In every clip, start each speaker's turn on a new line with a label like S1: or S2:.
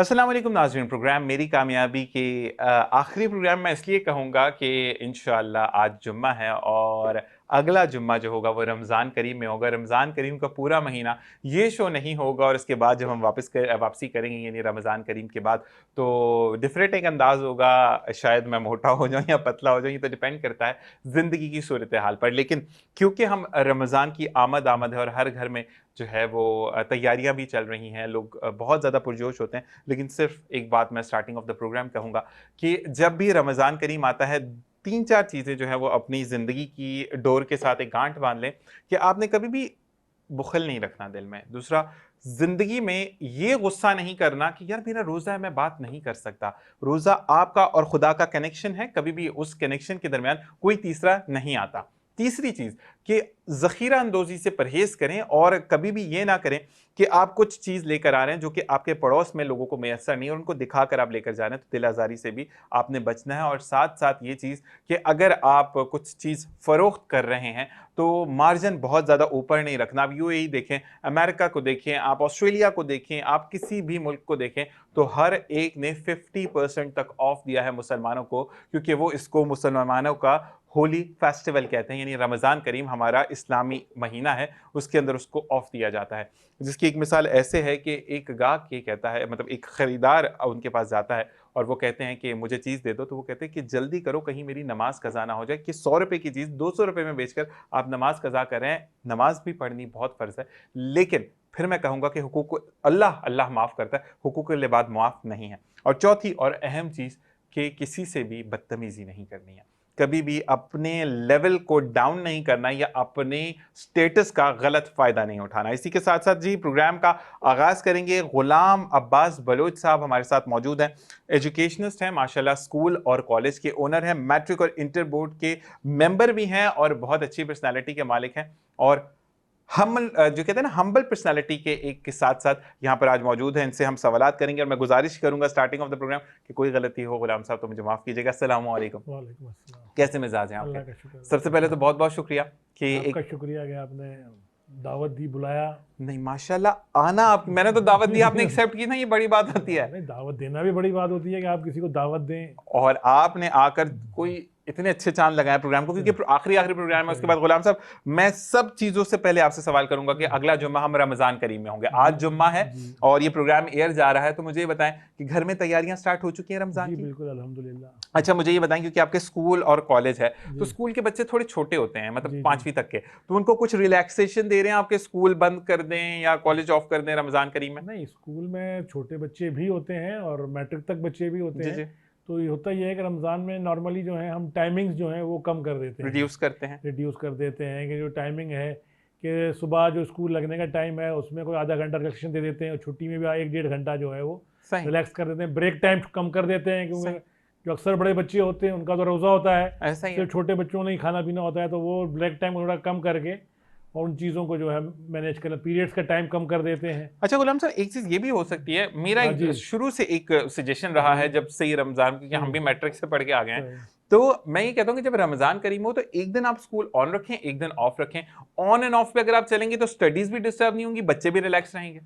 S1: अस्सलाम वालेकुम नाज़रीन। प्रोग्राम मेरी कामयाबी के आखिरी प्रोग्राम मैं इसलिए कहूँगा कि इंशाअल्लाह आज जुम्मा है और अगला जुम्मा जो होगा वो रमज़ान करीम में होगा। रमज़ान करीम का पूरा महीना ये शो नहीं होगा और उसके बाद जब हम वापसी करेंगे यानी रमज़ान करीम के बाद तो डिफरेंट एक अंदाज़ होगा। शायद मैं मोटा हो जाऊँ या पतला हो जाऊँ, ये तो डिपेंड करता है ज़िंदगी की सूरत हाल पर। लेकिन क्योंकि हम रमज़ान की आमद है और हर घर में जो है वो तैयारियाँ भी चल रही हैं, लोग बहुत ज़्यादा पुरजोश होते हैं। लेकिन सिर्फ एक बात मैं स्टार्टिंग ऑफ द प्रोग्राम कहूँगा कि जब भी रमज़ान करीम आता है 3-4 चीज़ें जो है वो अपनी ज़िंदगी की डोर के साथ एक गांठ बांध लें कि आपने कभी भी बुखल नहीं रखना दिल में। दूसरा, ज़िंदगी में ये गुस्सा नहीं करना कि यार मेरा रोज़ा है, मैं बात नहीं कर सकता। रोज़ा आपका और खुदा का कनेक्शन है, कभी भी उस कनेक्शन के दरमियान कोई तीसरा नहीं आता। तीसरी चीज़ कि ज़ख़ीरा अंदोज़ी से परहेज़ करें और कभी भी ये ना करें कि आप कुछ चीज़ लेकर आ रहे हैं जो कि आपके पड़ोस में लोगों को मैसर नहीं है और उनको दिखाकर आप लेकर जा रहे हैं, तो दिल आज़ारी से भी आपने बचना है। और साथ-साथ ये चीज़ कि अगर आप कुछ चीज़ फ़रोख्त कर रहे हैं, तो मार्जिन बहुत ज़्यादा ऊपर नहीं रखना। आप यूएई देखें, अमेरिका को देखें, आप ऑस्ट्रेलिया को देखें, आप किसी भी मुल्क को देखें, तो हर एक ने 50% तक ऑफ दिया है मुसलमानों को, क्योंकि वो इसको मुसलमानों का होली फेस्टिवल कहते हैं। यानी रमज़ान करीम हमारा इस्लामी महीना है, उसके अंदर उसको ऑफ दिया जाता है। जिसकी एक मिसाल ऐसे है कि एक गाहक ये कहता है, मतलब एक खरीदार उनके पास जाता है और वो कहते हैं कि मुझे चीज़ दे दो, तो वो कहते हैं कि जल्दी करो कहीं मेरी नमाज कज़ा ना हो जाए कि 100 रुपए की चीज़ 200 रुपए में बेचकर आप नमाज कज़ा कर रहे हैं। नमाज भी पढ़नी बहुत फ़र्ज़ है, लेकिन फिर मैं कहूँगा कि हुकूक अल्लाह माफ़ करता है, हुकूकुल इबाद माफ़ नहीं है। और चौथी और अहम चीज़ कि किसी से भी बदतमीज़ी नहीं करनी है। कभी भी अपने लेवल को डाउन नहीं करना या अपने स्टेटस का गलत फायदा नहीं उठाना। इसी के साथ साथ जी प्रोग्राम का आगाज करेंगे। गुलाम अब्बास बलोच साहब हमारे साथ मौजूद हैं, एजुकेशनिस्ट हैं माशाल्लाह, स्कूल और कॉलेज के ओनर हैं, मैट्रिक और इंटर बोर्ड के मेंबर भी हैं और बहुत अच्छी पर्सनैलिटी के मालिक हैं और हम्बल जो कहते हैं ना हम्बल पर्सनालिटी के एक के साथ साथ यहाँ पर आज मौजूद है। इनसे हम सवालात करेंगे और मैं गुजारिश करूंगा स्टार्टिंग ऑफ द प्रोग्राम कि कोई गलती हो गुलाम साहब तो मुझे माफ़ कीजिएगा। अस्सलाम वालेकुम।
S2: वालेकुम अस्सलाम।
S1: कैसे मिजाज हैं
S2: अल्लाह
S1: आपके?
S2: का शुक्र है।
S1: सबसे पहले तो बहुत बहुत शुक्रिया कि
S2: आपका
S1: एक
S2: शुक्रिया कि आपने दावत दी, बुलाया।
S1: नहीं माशाल्लाह आना, आप मैंने तो दावत दी, आपने एक्सेप्ट की ना, ये बड़ी बात होती है।
S2: नहीं, दावत देना भी बड़ी बात होती है कि आप किसी को दावत दें।
S1: और आपने आकर कोई इतने अच्छे चांद लगाए प्रोग्राम को, क्योंकि आखिरी प्रोग्राम है। उसके बाद गुलाम साहब मैं सब चीजों से पहले आपसे सवाल करूंगा कि अगला जुम्मा हम रमजान करीम में होंगे, आज जुम्मा है
S2: जी
S1: और ये प्रोग्राम एयर जा रहा है, तो मुझे ये बताएं कि घर में तैयारियां स्टार्ट हो चुकी हैं रमजान
S2: जी,
S1: की?
S2: बिल्कुल अल्हम्दुलिल्लाह।
S1: अच्छा मुझे ये बताएं, क्योंकि आपके स्कूल और कॉलेज है, तो
S2: जी
S1: स्कूल के बच्चे थोड़े छोटे होते हैं, मतलब
S2: जी। जी
S1: 5वीं तक के, तो उनको कुछ रिलैक्सेशन दे रहे हैं आपके, स्कूल बंद कर दें या कॉलेज ऑफ कर दें रमजान करीम में?
S2: नहीं, स्कूल में छोटे बच्चे भी होते हैं और मैट्रिक तक बच्चे भी होते
S1: जी
S2: हैं।
S1: जी।
S2: तो ये होता ही है कि रमज़ान में नॉर्मली जो है हम टाइमिंग्स जो हैं वो कम कर देते हैं,
S1: रिड्यूस करते हैं।
S2: रिड्यूस कर देते हैं कि जो टाइमिंग है कि सुबह जो स्कूल लगने का टाइम है उसमें कोई आधा घंटा रिलैक्सेशन दे देते हैं और छुट्टी में भी 1-1.5 घंटा जो है वो
S1: सही
S2: रिलैक्स कर देते हैं। ब्रेक टाइम कम कर देते हैं क्योंकि
S1: सही।
S2: जो अक्सर बड़े बच्चे होते हैं उनका तो रोज़ा होता है,
S1: ऐसा ही है।
S2: सिर्फ छोटे बच्चों ने ही खाना पीना होता है, तो वो ब्रेक टाइम थोड़ा कम करके और उन चीज़ों को जो है मैनेज कर, पीरियड्स का टाइम कम कर देते हैं।
S1: अच्छा गुलाम साहब, एक चीज ये भी हो सकती है, मेरा
S2: हाँ जी।
S1: शुरू से एक सजेशन रहा
S2: जी
S1: है जब से ये रमजान, क्योंकि हम
S2: जी।
S1: भी मैट्रिक से पढ़ के आ गए हैं,
S2: सही।
S1: तो मैं ये कहता हूँ कि जब रमजान करीम हो तो एक दिन आप स्कूल ऑन रखें, एक दिन ऑफ रखें। ऑन एंड ऑफ पे अगर आप चलेंगे तो स्टडीज भी डिस्टर्ब नहीं होंगी, बच्चे भी रिलैक्स रहेंगे।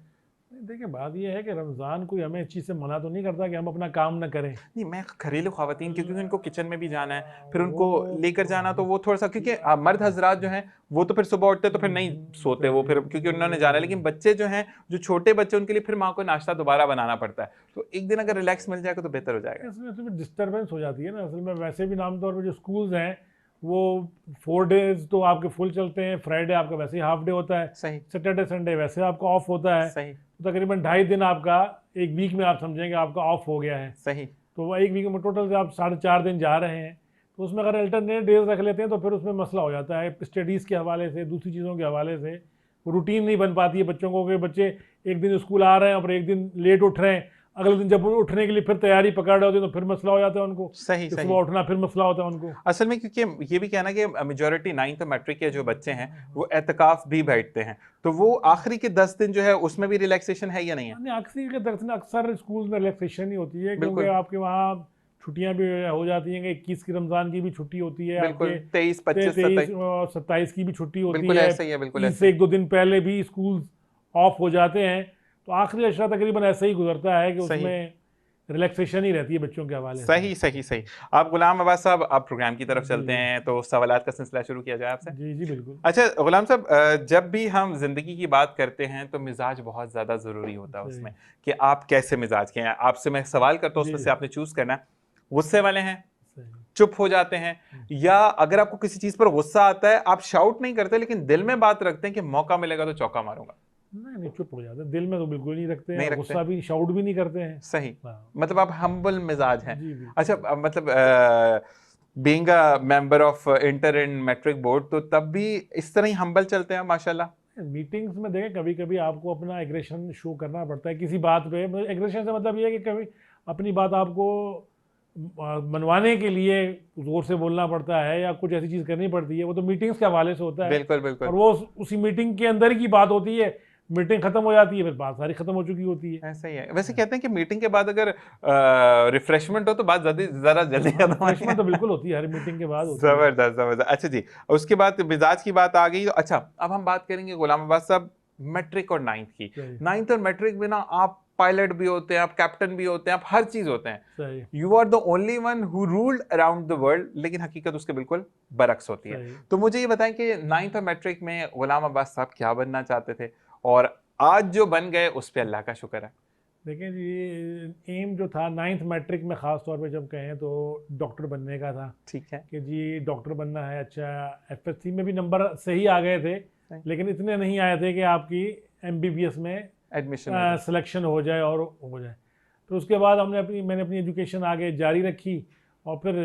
S2: देखिए, बात ये है कि रमज़ान कोई हमें इस चीज़ से मना तो नहीं करता कि हम अपना काम ना करें।
S1: नहीं, मैं घरेलू खवातीन, क्योंकि उनको किचन में भी जाना है, फिर
S2: वो
S1: उनको लेकर जाना, तो वो थोड़ा सा, क्योंकि मर्द हजरात जो हैं वो तो फिर सुबह उठते तो फिर नहीं सोते वो, फिर क्योंकि उन्होंने जाना है। लेकिन बच्चे जो हैं, जो छोटे बच्चे, उनके लिए फिर माँ को नाश्ता दोबारा बनाना पड़ता है, तो एक दिन अगर रिलैक्स मिल जाएगा तो बेहतर हो जाएगा।
S2: इसमें इसमें डिस्टर्बेंस हो जाती है ना। असल में वैसे भी नामतौर पर जो स्कूल्स हैं वो 4 डेज तो आपके फुल चलते हैं, फ्राइडे आपका वैसे ही हाफ डे होता है,
S1: सही
S2: सैटरडे संडे वैसे आपका ऑफ होता है,
S1: सही
S2: तो तकरीबन 2.5 दिन आपका एक वीक में आप समझेंगे आपका ऑफ हो गया है।
S1: सही।
S2: तो वो एक वीक में टोटल से आप 4.5 दिन जा रहे हैं, तो उसमें अगर अल्टरनेट डेज रख लेते हैं तो फिर उसमें मसला हो जाता है स्टडीज़ के हवाले से, दूसरी चीज़ों के हवाले से रूटीन नहीं बन पाती है बच्चों को कि बच्चे एक दिन स्कूल आ रहे हैं और एक दिन लेट उठ रहे हैं, अगले दिन जब वो उठने के लिए फिर तैयारी पकड़ रहे होते हैं तो फिर मसला हो जाता है उनको,
S1: सही
S2: कि
S1: सही।
S2: सुबह उठना फिर मसला होता है उनको।
S1: असल में क्योंकि ये भी कहना कि मेजोरिटी 9th मैट्रिक के जो बच्चे हैं वो एतकाफ भी बैठते हैं, तो वो आखिरी के 10 दिन जो है उसमें भी रिलैक्सेशन है या नहीं है?
S2: नहीं, अक्सर के दरअसल अक्सर स्कूल में रिलैक्सेशन ही होती है क्योंकि
S1: बिल्कुल
S2: आपके वहाँ छुट्टियाँ भी हो जाती हैं कि 21 की रमज़ान की भी छुट्टी होती है,
S1: बिल्कुल,
S2: आपके
S1: 23 25
S2: 23
S1: 27।
S2: और 27 की भी छुट्टी होती
S1: बिल्कुल
S2: है,
S1: ऐसा ही है, बिल्कुल
S2: ईद
S1: ऐसे
S2: से
S1: ही।
S2: 1-2 दिन पहले भी स्कूल ऑफ हो जाते हैं। तो आखिरी अशरा तकरीबन ऐसे ही गुजरता है कि
S1: सही
S2: उसमें रिलैक्सेशन ही रहती है बच्चों के हवाले से।
S1: सही सही सही। आप गुलाम अब्बास साहब, आप प्रोग्राम की तरफ
S2: जी
S1: चलते
S2: जी
S1: हैं, तो सवालात का सिलसिला शुरू किया जाए आपसे।
S2: जी जी बिल्कुल।
S1: अच्छा गुलाम साहब, जब भी हम जिंदगी की बात करते हैं तो मिजाज बहुत ज्यादा जरूरी होता है
S2: सही
S1: उसमें, कि आप कैसे मिजाज के हैं। आपसे मैं सवाल करता हूँ,
S2: जी
S1: उसमें
S2: जी
S1: से आपने चूज करना है। गुस्से वाले हैं,
S2: सही।
S1: चुप हो जाते हैं, या अगर आपको किसी चीज पर गुस्सा आता है आप शाउट नहीं करते लेकिन दिल में बात रखते हैं कि मौका मिलेगा तो चौका मारूंगा?
S2: नहीं नहीं, चुप हो जाते हैं, दिल में तो बिल्कुल नहीं रखते हैं,
S1: नहीं
S2: और
S1: रखते।
S2: गुस्सा भी शाउट भी नहीं करते हैं।
S1: सही।
S2: हाँ।
S1: मतलब आप हम्बल मिजाज हैं।
S2: जी बिल्कुल
S1: अच्छा,
S2: बिल्कुल।
S1: मतलब being a member of inter and matric board, तो तब भी इस तरह ही हम्बल चलते हैं माशाल्लाह।
S2: मीटिंग्स में देखें, कभी कभी आपको अपना एग्रेशन शो करना पड़ता है किसी बात पे। एग्रेशन से मतलब ये है कि कभी अपनी बात आपको मनवाने के लिए जोर से बोलना पड़ता है या कुछ ऐसी चीज़ करनी पड़ती है, वो तो मीटिंग्स के हवाले से होता है।
S1: बिल्कुल बिल्कुल।
S2: और वो उसी मीटिंग के अंदर की बात होती है, मीटिंग खत्म हो जाती है, फिर बात सारी खत्म हो चुकी होती है।
S1: ऐसा ही है। वैसे कहते हैं कि मीटिंग के बाद अगर रिफ्रेशमेंट हो तो बात जरा जल्दी
S2: हाँ,
S1: खत्म होती
S2: रिफ्रेशमेंट
S1: है।
S2: तो बिल्कुल होती है, हर मीटिंग के बाद होती है।
S1: जबरदस्त जबरदस्त। अच्छा जी, उसके बाद मिजाज की बात आ गई, तो अच्छा अब हम बात करेंगे गुलाम अब्बास साहब मैट्रिक और नाइन्थ की।
S2: सही
S1: नाइन्थ और मैट्रिक में ना आप पायलट भी होते हैं, आप कैप्टन भी होते हैं, आप हर चीज होते हैं।
S2: सही
S1: you are the only one who ruled around the world, लेकिन हकीकत उसके बिल्कुल बरक्स होती है।
S2: सही।
S1: तो मुझे ये बताएं कि नाइन्थ और मैट्रिक में गुलाम अब्बास साहब क्या बनना चाहते थे, और आज जो बन गए उस पर अल्लाह का शुक्र है।
S2: देखिए जी, एम जो था नाइन्थ मैट्रिक में ख़ास तौर पे जब कहें तो डॉक्टर बनने का था,
S1: ठीक है।
S2: कि जी डॉक्टर बनना है। अच्छा, एफएससी में भी नंबर सही आ गए थे, लेकिन इतने नहीं आए थे कि आपकी एमबीबीएस में
S1: एडमिशन हो जाए।
S2: सिलेक्शन हो जाए और हो जाए। तो उसके बाद मैंने अपनी एजुकेशन आगे जारी रखी और फिर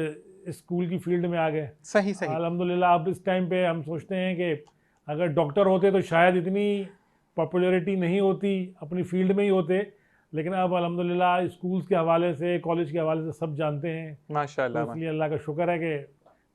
S2: स्कूल की फील्ड में आ गए।
S1: सही सही।
S2: अल्हम्दुलिल्लाह अब इस टाइम पे हम सोचते हैं कि अगर डॉक्टर होते तो शायद इतनी पॉपुलैरिटी नहीं होती, अपनी फील्ड में ही होते। लेकिन अब अल्हम्दुलिल्लाह स्कूल्स के हवाले से, कॉलेज के हवाले से सब जानते हैं। तो
S1: माशाल्लाह।
S2: इसलिए अल्लाह का शुक्र है कि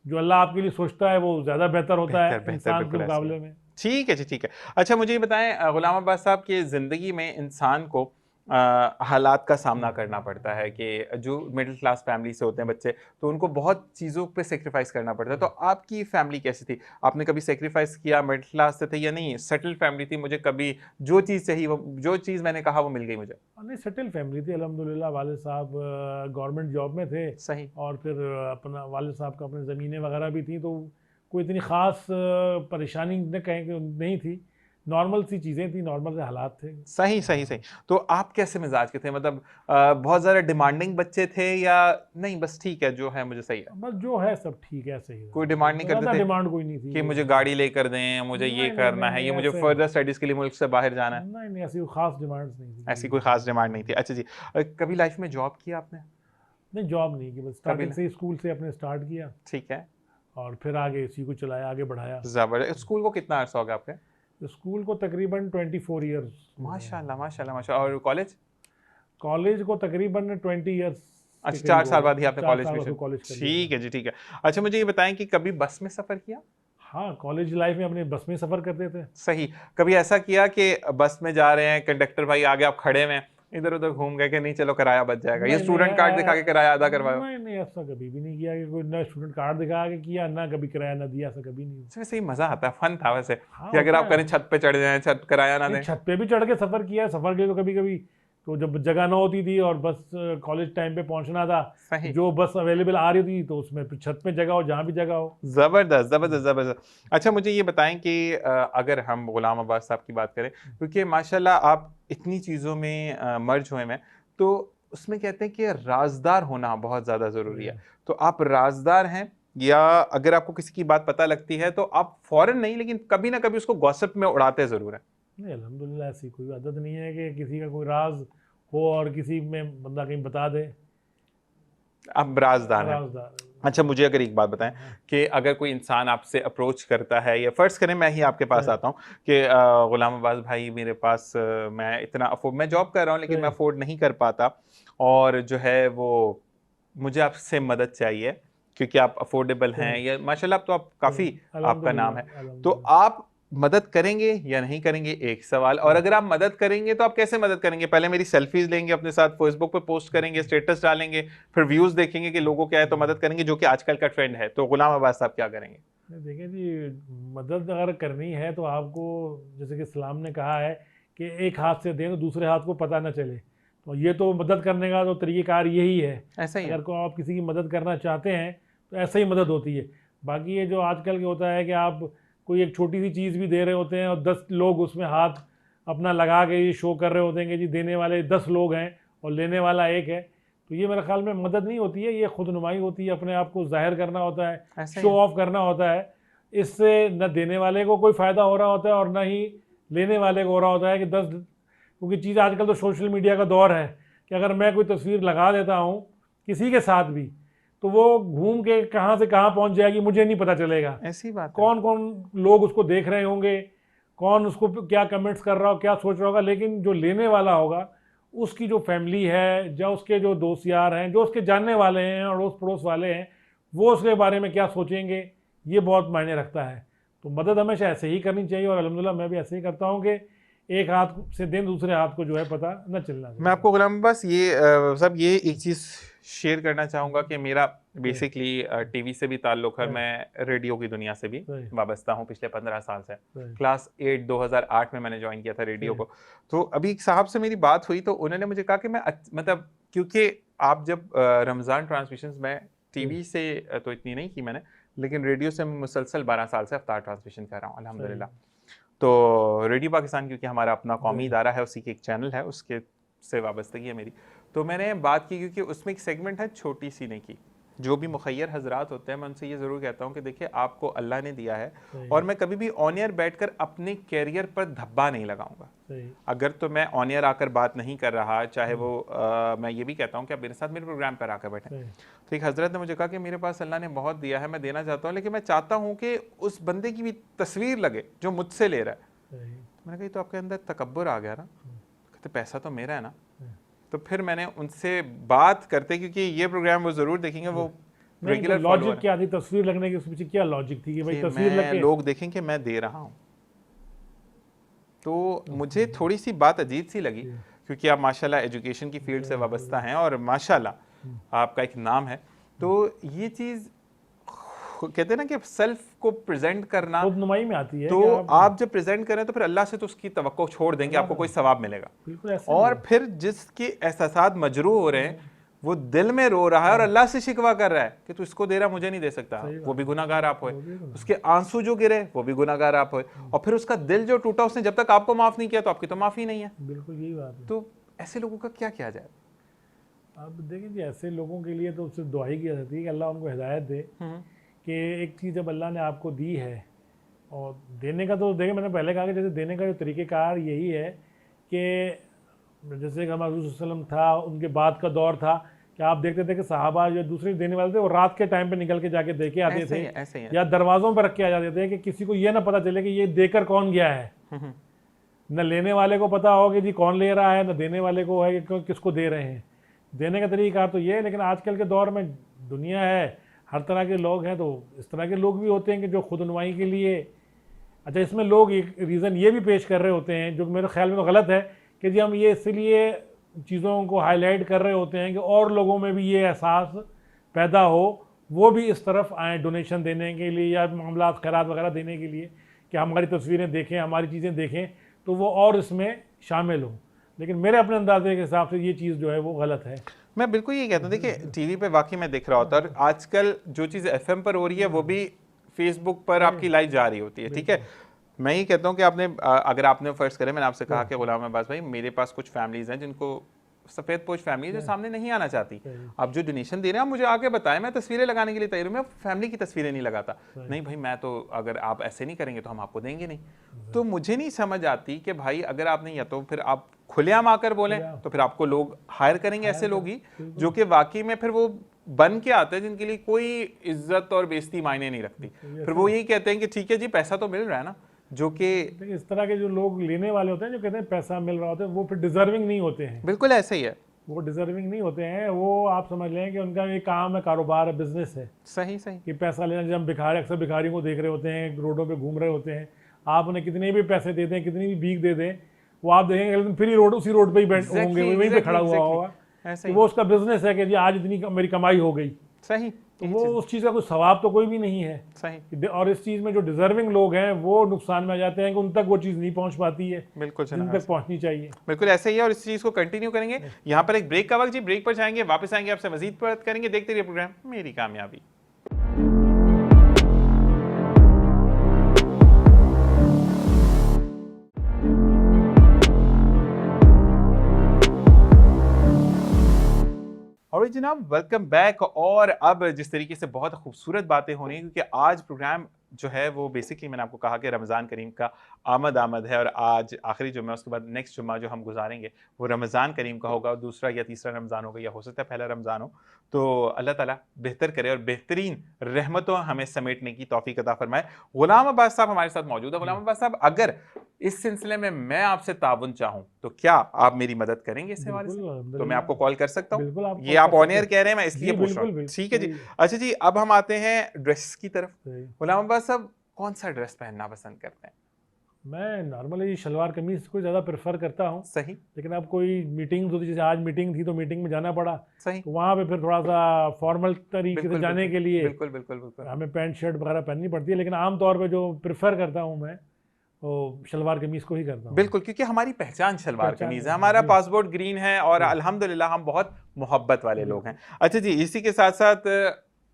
S2: जो अल्लाह आपके लिए सोचता है वो ज़्यादा बेहतर होता
S1: बेहतर
S2: है
S1: बेहतर,
S2: इंसान के
S1: बिल्कुल ऐसे ही है।
S2: मुकाबले में।
S1: ठीक है जी, ठीक है। अच्छा मुझे ये बताएं, गुलाम अब्बास साहब की ज़िंदगी में इंसान को हालात का सामना करना पड़ता है, कि जो मिडिल क्लास फैमिली से होते हैं बच्चे, तो उनको बहुत चीज़ों पे सेक्रीफाइस करना पड़ता है। तो आपकी फैमिली कैसी थी? आपने कभी सेक्रीफाइस किया? मिडिल क्लास से थे या नहीं सेटल फैमिली थी, मुझे कभी जो चीज़ चाहिए वो, जो चीज़ मैंने कहा वो मिल गई मुझे?
S2: नहीं, सेटल फैमिली थी अल्हम्दुलिल्लाह। वाले साहब गवर्नमेंट जॉब में थे,
S1: सही।
S2: और फिर अपना वाले साहब का अपने ज़मीनें वगैरह भी थी, तो कोई इतनी ख़ास परेशानी न कहें कि नहीं थी। नॉर्मल सी चीज़ें थी, नॉर्मल से हालात थे।
S1: सही सही सही। तो आप कैसे मिजाज के थे? मतलब बहुत ज़्यादा डिमांडिंग बच्चे थे, या नहीं बस ठीक है जो है मुझे सही है?
S2: बस जो है सब ठीक है, सही
S1: कोई
S2: है,
S1: डिमांड नहीं करते
S2: ज़्यादा
S1: थे
S2: डिमांड कोई नहीं थी
S1: कि
S2: कि
S1: मुझे
S2: हाँ।
S1: गाड़ी लेकर दें, मुझे ये
S2: नहीं नहीं
S1: करना
S2: नहीं
S1: है,
S2: नहीं
S1: ये मुझे
S2: ऐसे
S1: फर्दर स्टडीज के लिए मुल्क से बाहर जाना है?
S2: नहीं नहीं, ऐसी कोई ख़ास डिमांड्स नहीं थी
S1: ऐसी
S2: किसी
S1: कोई
S2: की।
S1: खास डिमांड नहीं थी। अच्छा जी, कभी लाइफ में जॉब किया आपने?
S2: नहीं, जॉब नहीं की, बस
S1: कभी
S2: स्टार्टिंग
S1: ना।
S2: से ही स्कूल से अपने स्टार्ट किया,
S1: ठीक है।
S2: और फिर आगे इसी को चलाया, आगे बढ़ाया।
S1: जबरदस्त। स्कूल को कितना अर्सा हो गया आपके?
S2: तो स्कूल को तकरीबन 24 ईयर्स हो गए हैं।
S1: माशाल्लाह माशाल्लाह माशाल्लाह। और कॉलेज?
S2: कॉलेज को तकरीबन 20 ईयर्स के
S1: अच्छा,
S2: करीब
S1: 4
S2: हो
S1: साल
S2: गए,
S1: बाद ही आपने
S2: 4 साल
S1: कॉलेज में
S2: बाद फिर कॉलेज कर लिया
S1: ठीक
S2: था।
S1: है जी, ठीक है। अच्छा मुझे ये बताएं कि कभी बस में सफर किया?
S2: हाँ, कॉलेज लाइफ में अपने बस में सफ़र करते थे।
S1: सही। कभी ऐसा किया कि बस में जा रहे हैं, कंडक्टर भाई आगे, आप खड़े में इधर उधर घूम गए कि नहीं चलो किराया बच जाएगा, ये
S2: नहीं नहीं
S1: स्टूडेंट कार्ड दिखा के किराया अदा करवाओ?
S2: नहीं नहीं, ऐसा कभी भी नहीं किया कि कोई ना स्टूडेंट कार्ड दिखा के किया, ना कभी किराया ना दिया, ऐसा कभी नहीं हुआ।
S1: वैसे ही मजा आता है, फन था वैसे,
S2: हाँ,
S1: कि अगर
S2: होता
S1: आप
S2: है।
S1: करें छत पे चढ़ जाएं, छत किराया ना
S2: नहीं,
S1: दें।
S2: छत पे भी चढ़ के सफ़र किया है, सफ़र के तो कभी कभी, तो जब जगह ना होती थी और बस कॉलेज टाइम पे पहुंचना था, तो
S1: सही।
S2: जो बस अवेलेबल आ रही थी तो उसमें फिर छत पे जगह हो, जहाँ भी जगह हो।
S1: जबरदस्त जबरदस्त जबरदस्त। अच्छा मुझे ये बताएं कि अगर हम गुलाम अब्बास साहब की बात करें, क्योंकि माशाल्लाह आप इतनी चीज़ों में मर्ज हुए हैं, तो उसमें कहते हैं कि राजदार होना बहुत ज़्यादा ज़रूरी है। तो आप राजदार हैं, या अगर आपको किसी की बात पता लगती है तो आप फौरन नहीं लेकिन कभी ना कभी उसको गॉसिप में उड़ाते ज़रूर हैं?
S2: नहीं, अल्हम्दुलिल्लाह ऐसी कोई आदत नहीं है कि किसी का कोई राज हो और किसी में बंदा कहीं बता दे।
S1: आप राजदार हैं।
S2: राजदार।
S1: अच्छा मुझे अगर एक बात बताएं, कि अगर कोई इंसान आपसे अप्रोच करता है, या फर्ज करें मैं ही आपके पास
S2: सही
S1: आता हूं कि गुलाम अब्बास भाई मेरे पास मैं इतना अफोर्ड, मैं जॉब कर रहा हूं लेकिन मैं
S2: सही
S1: अफोर्ड नहीं कर पाता, और जो है वो मुझे आपसे मदद चाहिए, क्योंकि आप अफोर्डेबल हैं,
S2: सही
S1: या माशाल्लाह अब तो आप
S2: सही।
S1: काफ़ी, आपका नाम है,
S2: अल्हम्दुलिल्लाह
S1: तो
S2: अल्हम्दुलिल्लाह।
S1: आप मदद करेंगे या नहीं करेंगे, एक सवाल। और अगर आप मदद करेंगे तो आप कैसे मदद करेंगे? पहले मेरी सेल्फीज लेंगे अपने साथ, फेसबुक पे पोस्ट करेंगे, स्टेटस डालेंगे, फिर व्यूज देखेंगे कि लोगों क्या है तो मदद करेंगे, जो कि आजकल का ट्रेंड है। तो गुलाम अब्बास साहब क्या करेंगे?
S2: नहीं, देखें जी, मदद अगर करनी है तो आपको, जैसे कि इस्लाम ने कहा है कि एक हाथ से दें तो दूसरे हाथ को पता न चले। तो ये तो मदद करने का तो तरीक़ेकार यही है।
S1: ऐसा ही है।
S2: अगर को आप किसी की मदद करना चाहते हैं तो ऐसे ही मदद होती है। बाकी ये जो आजकल के होता है कि आप कोई एक छोटी सी चीज़ भी दे रहे होते हैं और 10 लोग उसमें हाथ अपना लगा के ये शो कर रहे होते हैं कि जी देने वाले 10 लोग हैं और लेने वाला एक है, तो ये मेरे ख्याल में मदद नहीं होती है, ये खुदनुमाई होती है, अपने आप को जाहिर करना होता है,
S1: ऐसा ही
S2: शो
S1: है।
S2: ऑफ करना होता है। इससे न देने वाले को कोई फ़ायदा हो रहा होता है और न ही लेने वाले को हो रहा होता है कि 10, क्योंकि चीज़ आजकल तो सोशल मीडिया का दौर है कि अगर मैं कोई तस्वीर लगा देता हूँ किसी के साथ भी, तो वो घूम के कहाँ से कहाँ पहुँच जाएगी मुझे नहीं पता चलेगा।
S1: ऐसी बात है।
S2: कौन कौन लोग उसको देख रहे होंगे, कौन उसको क्या कमेंट्स कर रहा हो, क्या सोच रहा होगा, लेकिन जो लेने वाला होगा उसकी जो फैमिली है, जो उसके जो दोस्त यार हैं, जो उसके जानने वाले हैं, अड़ोस पड़ोस वाले हैं, वो उसके बारे में क्या सोचेंगे, ये बहुत मायने रखता है। तो मदद हमेशा ऐसे ही करनी चाहिए और अल्हम्दुलिल्लाह मैं भी ऐसे ही करता हूँ कि एक हाथ से दें दूसरे हाथ को जो है पता न चलना चाहिए।
S1: मैं आपको गुलाम बस ये सब ये एक चीज़ शेयर करना चाहूँगा कि मेरा बेसिकली टीवी से भी ताल्लुक़ है, मैं रेडियो की दुनिया से भी वाबस्ता हूँ पिछले 15 साल से। क्लास 8 2008 में मैंने ज्वाइन किया था रेडियो को। तो अभी एक साहब से मेरी बात हुई तो उन्होंने मुझे कहा कि मैं मतलब क्योंकि आप जब रमज़ान ट्रांसमिशंस में टीवी से तो इतनी नहीं की मैंने, लेकिन रेडियो से मुसलसल 12 साल से अफ्तार ट्रांसमिशन कर रहा हूँ अल्हम्दुलिल्लाह। तो रेडियो पाकिस्तान क्योंकि हमारा अपना कौमी इदारा है, उसी की एक चैनल है, उसके से वाबस्तगी है मेरी। तो मैंने बात की क्योंकि उसमें एक सेगमेंट है छोटी सी नेकी। जो भी मुखय्यर हजरात होते हैं मैं उनसे ये ज़रूर कहता हूँ कि देखिए आपको अल्लाह ने दिया है और मैं कभी भी ऑन एयर बैठकर अपने कैरियर पर धब्बा नहीं लगाऊंगा। अगर तो मैं ऑन एयर आकर बात नहीं कर रहा, चाहे वो मैं ये भी कहता हूँ कि आप मेरे साथ मेरे प्रोग्राम पर आकर बैठें। तो एक हजरत ने मुझे कहा कि मेरे पास अल्लाह ने बहुत दिया है, मैं देना चाहता हूँ, लेकिन मैं चाहता हूँ कि उस बंदे की भी तस्वीर लगे जो मुझसे ले रहा है। मैंने कहा तो आपके अंदर तकब्बुर आ गया ना, कहते पैसा तो मेरा है ना। तो फिर मैंने उनसे बात करते, क्योंकि ये प्रोग्राम वो जरूर देखेंगे, वो रेगुलर
S2: लॉजिक क्या थी तस्वीर लगने की, उसके पीछे क्या लॉजिक थी कि भाई तस्वीर लगे
S1: लोग देखें कि मैं दे रहा हूँ। तो मुझे थोड़ी सी बात अजीब सी लगी क्योंकि आप माशाल्लाह एजुकेशन की फील्ड से वाबस्ता हैं और माशाल्लाह आपका एक नाम है। तो ये चीज़ कहते हैं ना कि सेल्फ को प्रेजेंट करना
S2: खुदनुमाई में आती है।
S1: तो आप जब प्रेजेंट करें तो फिर अल्लाह से तो उसकी तवक्को छोड़ दें कि आपको कोई सवाब मिलेगा। और फिर जिसके एहसासात मजरूह हो रहे हैं वो दिल में रो रहा है और अल्लाह से शिकवा कर रहा है कि तू इसको दे रहा मुझे नहीं दे सकता, वो भी गुनाहगार आप होए। उसके आंसू जो गिरे वो भी गुनाहगार आप होए। और फिर उसका दिल जो टूटा उसने जब तक आपको माफ नहीं किया तो आपकी तो माफी नहीं है।
S2: बिल्कुल यही बात है।
S1: तो ऐसे लोगों का क्या किया जाए?
S2: अब देखिए जी, ऐसे लोगों के लिए तो सिर्फ दुआ ही की जाती है कि अल्लाह उनको हिदायत दे कि एक चीज़ जब अल्लाह ने आपको दी है और देने का, तो देखिए मैंने पहले कहा कि जैसे देने का जो तरीक़ेकार यही है कि जैसे हमारा रसूल सल्लल्लाहु अलैहि वसल्लम था, उनके बाद का दौर था कि आप देखते थे कि सहाबा जो दूसरे देने वाले थे वो रात के टाइम पे निकल के जाके दे के आते थे या दरवाज़ों पर रख के आ जाते थे कि किसी को ये ना पता चले कि ये देकर कौन गया है। न लेने वाले को पता हो कि जी कौन ले रहा है, न देने वाले को है कि किसको दे रहे हैं। देने का तरीका तो ये है, लेकिन आजकल के दौर में दुनिया है, हर तरह के लोग हैं, तो इस तरह के लोग भी होते हैं कि जो खुदनुमाई के लिए, अच्छा इसमें लोग एक रीज़न ये भी पेश कर रहे होते हैं जो मेरे ख्याल में तो गलत है कि जी हम ये इसलिए चीज़ों को हाईलाइट कर रहे होते हैं कि और लोगों में भी ये एहसास पैदा हो, वो भी इस तरफ आएँ डोनेशन देने के लिए या मामला खैरात वगैरह देने के लिए कि हमारी तस्वीरें देखें, हमारी चीज़ें देखें, तो वो और इसमें शामिल हों। लेकिन मेरे अपने अंदाजे के हिसाब से ये चीज़ जो है वो गलत है।
S1: मैं बिल्कुल ये कहता हूँ, देखिए टीवी पे वाकई में दिख रहा होता है और आजकल जो चीज़ FM पर हो रही है वो भी फेसबुक पर आपकी लाइव जा रही होती है। ठीक है, मैं ये कहता हूँ कि आपने अगर आपने फर्स्ट करें, मैंने आपसे कहा कि गुलाम अब्बास भाई मेरे पास कुछ फैमिलीज़ हैं जिनको सफ़ेद पोश फैमिली जो सामने नहीं आना चाहती, आप जो डोनेशन दे रहे हैं आप मुझे आके बताएं, मैं तस्वीरें लगाने के लिए तैयार हूँ। मैं फैमिली की तस्वीरें नहीं लगाता, नहीं भाई मैं तो अगर आप ऐसे नहीं करेंगे तो हम आपको देंगे नहीं। तो मुझे नहीं समझ आती कि भाई अगर आप नहीं, या तो फिर आप खुलेआम आकर बोलें तो फिर आपको लोग हायर करेंगे ऐसे लोग ही जो कि वाकई में फिर वो बन के आते हैं जिनके लिए कोई इज्जत और बेइज्जती मायने नहीं रखती। फिर वो यही कहते हैं कि ठीक है जी पैसा तो मिल रहा है ना, जो कि
S2: इस तरह के जो लोग लेने वाले होते हैं जो कहते हैं पैसा मिल रहा होता है, वो फिर डिजर्विंग नहीं होते हैं।
S1: बिल्कुल ऐसे ही है,
S2: वो डिजर्विंग नहीं होते हैं। वो आप समझ लें कि उनका एक काम है, कारोबार है, बिजनेस है।
S1: सही सही
S2: कि पैसा लेना, जब हम भिखारी अक्सर भिखारियों को देख रहे होते हैं रोडों पे घूम रहे होते हैं, आप उन्हें कितने भी पैसे दे दें, कितनी भी भीख दे दें, वो आप देखेंगे अगले दिन फिर ही उसी रोड पे ही बैठ होंगे, वहीं पे खड़ा हुआ होगा। वो उसका बिजनेस है कि जी आज इतनी मेरी कमाई हो गई।
S1: सही,
S2: तो वो उस चीज़ का कोई सवाब तो कोई भी नहीं है।
S1: सही।
S2: और इस चीज़ में जो डिजर्विंग लोग हैं वो नुकसान में आ जाते हैं कि उन तक वो चीज़ नहीं पहुंच पाती है
S1: बिल्कुल
S2: जिन तक पहुंचनी चाहिए।
S1: बिल्कुल ऐसे ही है और इस चीज़ को कंटिन्यू करेंगे। यहाँ पर एक ब्रेक का वक्त जी, ब्रेक पर जाएंगे, वापस आएंगे, आपसे मजीद बात करेंगे। देखते रहिए प्रोग्राम मेरी कामयाबी। और जनाब वेलकम बैक। और अब जिस तरीके से बहुत खूबसूरत बातें हो रही हैं, क्योंकि आज प्रोग्राम जो है वो बेसिकली मैंने आपको कहा कि रमज़ान करीम का आमद है और आज आखिरी जुम्मा, उसके बाद नेक्स्ट जुम्मा जो हम गुजारेंगे वो रमज़ान करीम का होगा, और दूसरा या तीसरा रमज़ान होगा, या हो सकता है पहला रमज़ान हो। तो अल्लाह ताला बेहतर करे और बेहतरीन रहमतों हमें समेटने की तौफीक अता फरमाए। गुलाम अब्बास साहब हमारे साथ मौजूद है। गुलाम अब्बास साहब, अगर इस सिलसिले में मैं आपसे ताउन चाहूँ तो क्या आप मेरी मदद करेंगे इस हवाले से? तो मैं आपको कॉल कर सकता हूँ? ये आप ऑन एयर कह रहे हैं, मैं इसलिए पूछ रहा हूँ। ठीक है जी। अच्छा जी, अब हम आते हैं ड्रेस की तरफ। गुलाम अब्बास साहब, कौन सा ड्रेस पहनना पसंद करते हैं?
S2: मैं नॉर्मली शलवार कमीज को ज़्यादा प्रेफर करता हूँ।
S1: सही।
S2: लेकिन अब कोई मीटिंग होती, जैसे आज मीटिंग थी तो मीटिंग में जाना पड़ा।
S1: सही।
S2: तो वहाँ पे फिर थोड़ा सा फॉर्मल तरीके से जाने के लिए
S1: बिल्कुल बिल्कुल बिल्कुल
S2: हमें पैंट शर्ट वगैरह पहननी पड़ती है। लेकिन आमतौर पे जो प्रेफर करता हूँ मैं वो शलवार कमीज को ही करता हूँ।
S1: बिल्कुल, क्योंकि हमारी पहचान शलवार कमीज है, हमारा पासपोर्ट ग्रीन है और अल्हम्दुलिल्लाह हम बहुत मोहब्बत वाले लोग हैं। अच्छा जी, इसी के साथ साथ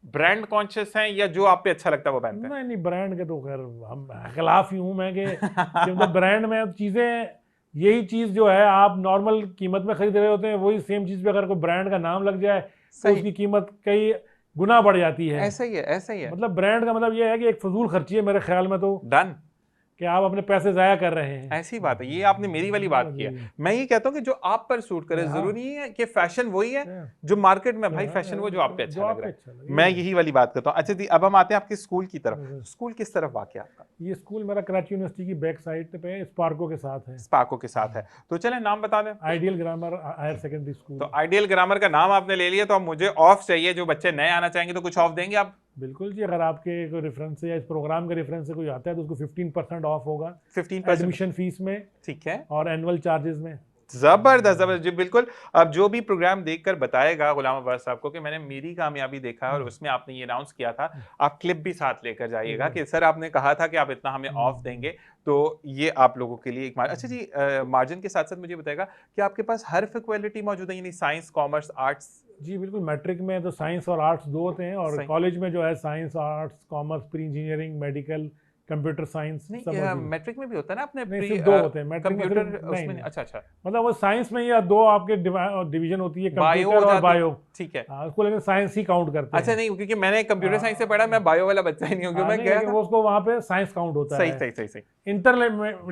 S1: ब्रांड कॉन्शियस हैं या जो आप पे अच्छा लगता है वो पहनते हैं?
S2: नहीं, ब्रांड के तो खैर हम खिलाफ ही हूँ मैं कि मतलब ब्रांड में चीज़ें, यही चीज़ जो है आप नॉर्मल कीमत में खरीद रहे होते हैं, वही सेम चीज़ पे अगर कोई ब्रांड का नाम लग जाए तो उसकी कीमत कई गुना बढ़ जाती है।
S1: ऐसा ही है, ऐसा ही है।
S2: मतलब ब्रांड का मतलब ये है कि एक फजूल खर्ची है मेरे ख्याल में, तो
S1: डन
S2: कि आप अपने पैसे ज़ाया कर रहे हैं।
S1: ऐसी बात है, ये आपने मेरी वाली बात की है। मैं ये कहता हूँ कि जो आप पर सूट करे, जरूरी है कि फैशन वही है जो मार्केट में, भाई फैशन वो जो आप पे अच्छा लग रहा है। मैं यही वाली बात करता हूँ। अच्छा जी, अब हम आते हैं आपके स्कूल की तरफ। स्कूल किस तरफ वाक़ है आपका?
S2: ये स्कूल मेरा कराची यूनिवर्सिटी की बैक साइड पे स्पार्को के साथ है।
S1: स्पार्को के साथ है, तो चले नाम बता दें।
S2: Ideal grammar higher secondary school.
S1: तो आइडियल ग्रामर का नाम आपने ले लिया, तो अब मुझे ऑफ चाहिए। जो बच्चे नए आना चाहेंगे तो कुछ ऑफ देंगे आप?
S2: बिल्कुल जी, अगर आपके कोई रेफरेंस से या इस प्रोग्राम के रेफरेंस से कोई आता है तो उसको 15% ऑफ होगा
S1: 15%
S2: एडमिशन फीस में।
S1: ठीक है।
S2: और एनुअल चार्जेस में।
S1: जबरदस्त जबरदस्त जी, बिल्कुल। अब जो भी प्रोग्राम देखकर बताएगा गुलाम अब्बास साहब को कि मैंने मेरी कामयाबी देखा है और उसमें आपने ये अनाउंस किया था, आप क्लिप भी साथ लेकर जाइएगा कि सर आपने कहा था कि आप इतना हमें ऑफ देंगे, तो ये आप लोगों के लिए एक अच्छा जी, मार्जिन के साथ साथ मुझे बताएगा कि आपके पास हर फैकल्टी मौजूद है, यानी साइंस, कॉमर्स, आर्ट्स?
S2: जी बिल्कुल, मैट्रिक में तो साइंस और आर्ट्स दो होते हैं, और कॉलेज में जो है science, arts, commerce, pre engineering, medical, computer science.
S1: नहीं, मैट्रिक में भी होता है ना अपने
S2: प्री, दो होते हैं
S1: कंप्यूटर उसमें। अच्छा अच्छा,
S2: मतलब वो साइंस में या दो आपके डिवीजन होती है,
S1: बायो
S2: कंप्यूटर और बायो।
S1: ठीक है,
S2: उसको लेकिन साइंस ही काउंट करते हैं।
S1: अच्छा नहीं, क्योंकि मैंने कंप्यूटर साइंस से पढ़ा, मैं बायो वाला बच्चा ही नहीं हूँ, क्योंकि मैं गया था
S2: वो उसको वहाँ पे साइंस काउंट होता है।
S1: सही सही सही।
S2: इंटर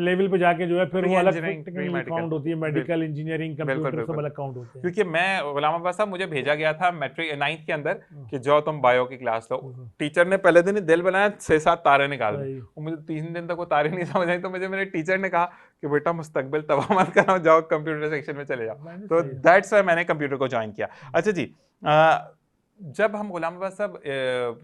S2: लेवल पे जाके जो है फिर वो अलग काउंट होती है, मेडिकल, इंजीनियरिंग, कंप्यूटर सब अलग काउंट होते हैं।
S1: क्योंकि मैं गुलाम अब्बास साहब, मुझे भेजा गया था मैट्रिक 9th के अंदर कि जाओ तुम बायो की क्लास लो। टीचर ने पहले दिन ही दिल बनाया, 6-7 तारे निकाल दी, मुझे 3 दिन तक वो तारे नहीं समझ आई। तो मुझे मेरे टीचर ने कहा कि बेटा मुस्तकबिल तबाह मत कराओ, जाओ कंप्यूटर सेक्शन में चले जाओ। तो दैट्स व्हाई मैंने कंप्यूटर को ज्वाइन किया। अच्छा जी, जब हम गुलाम अब्बास साहब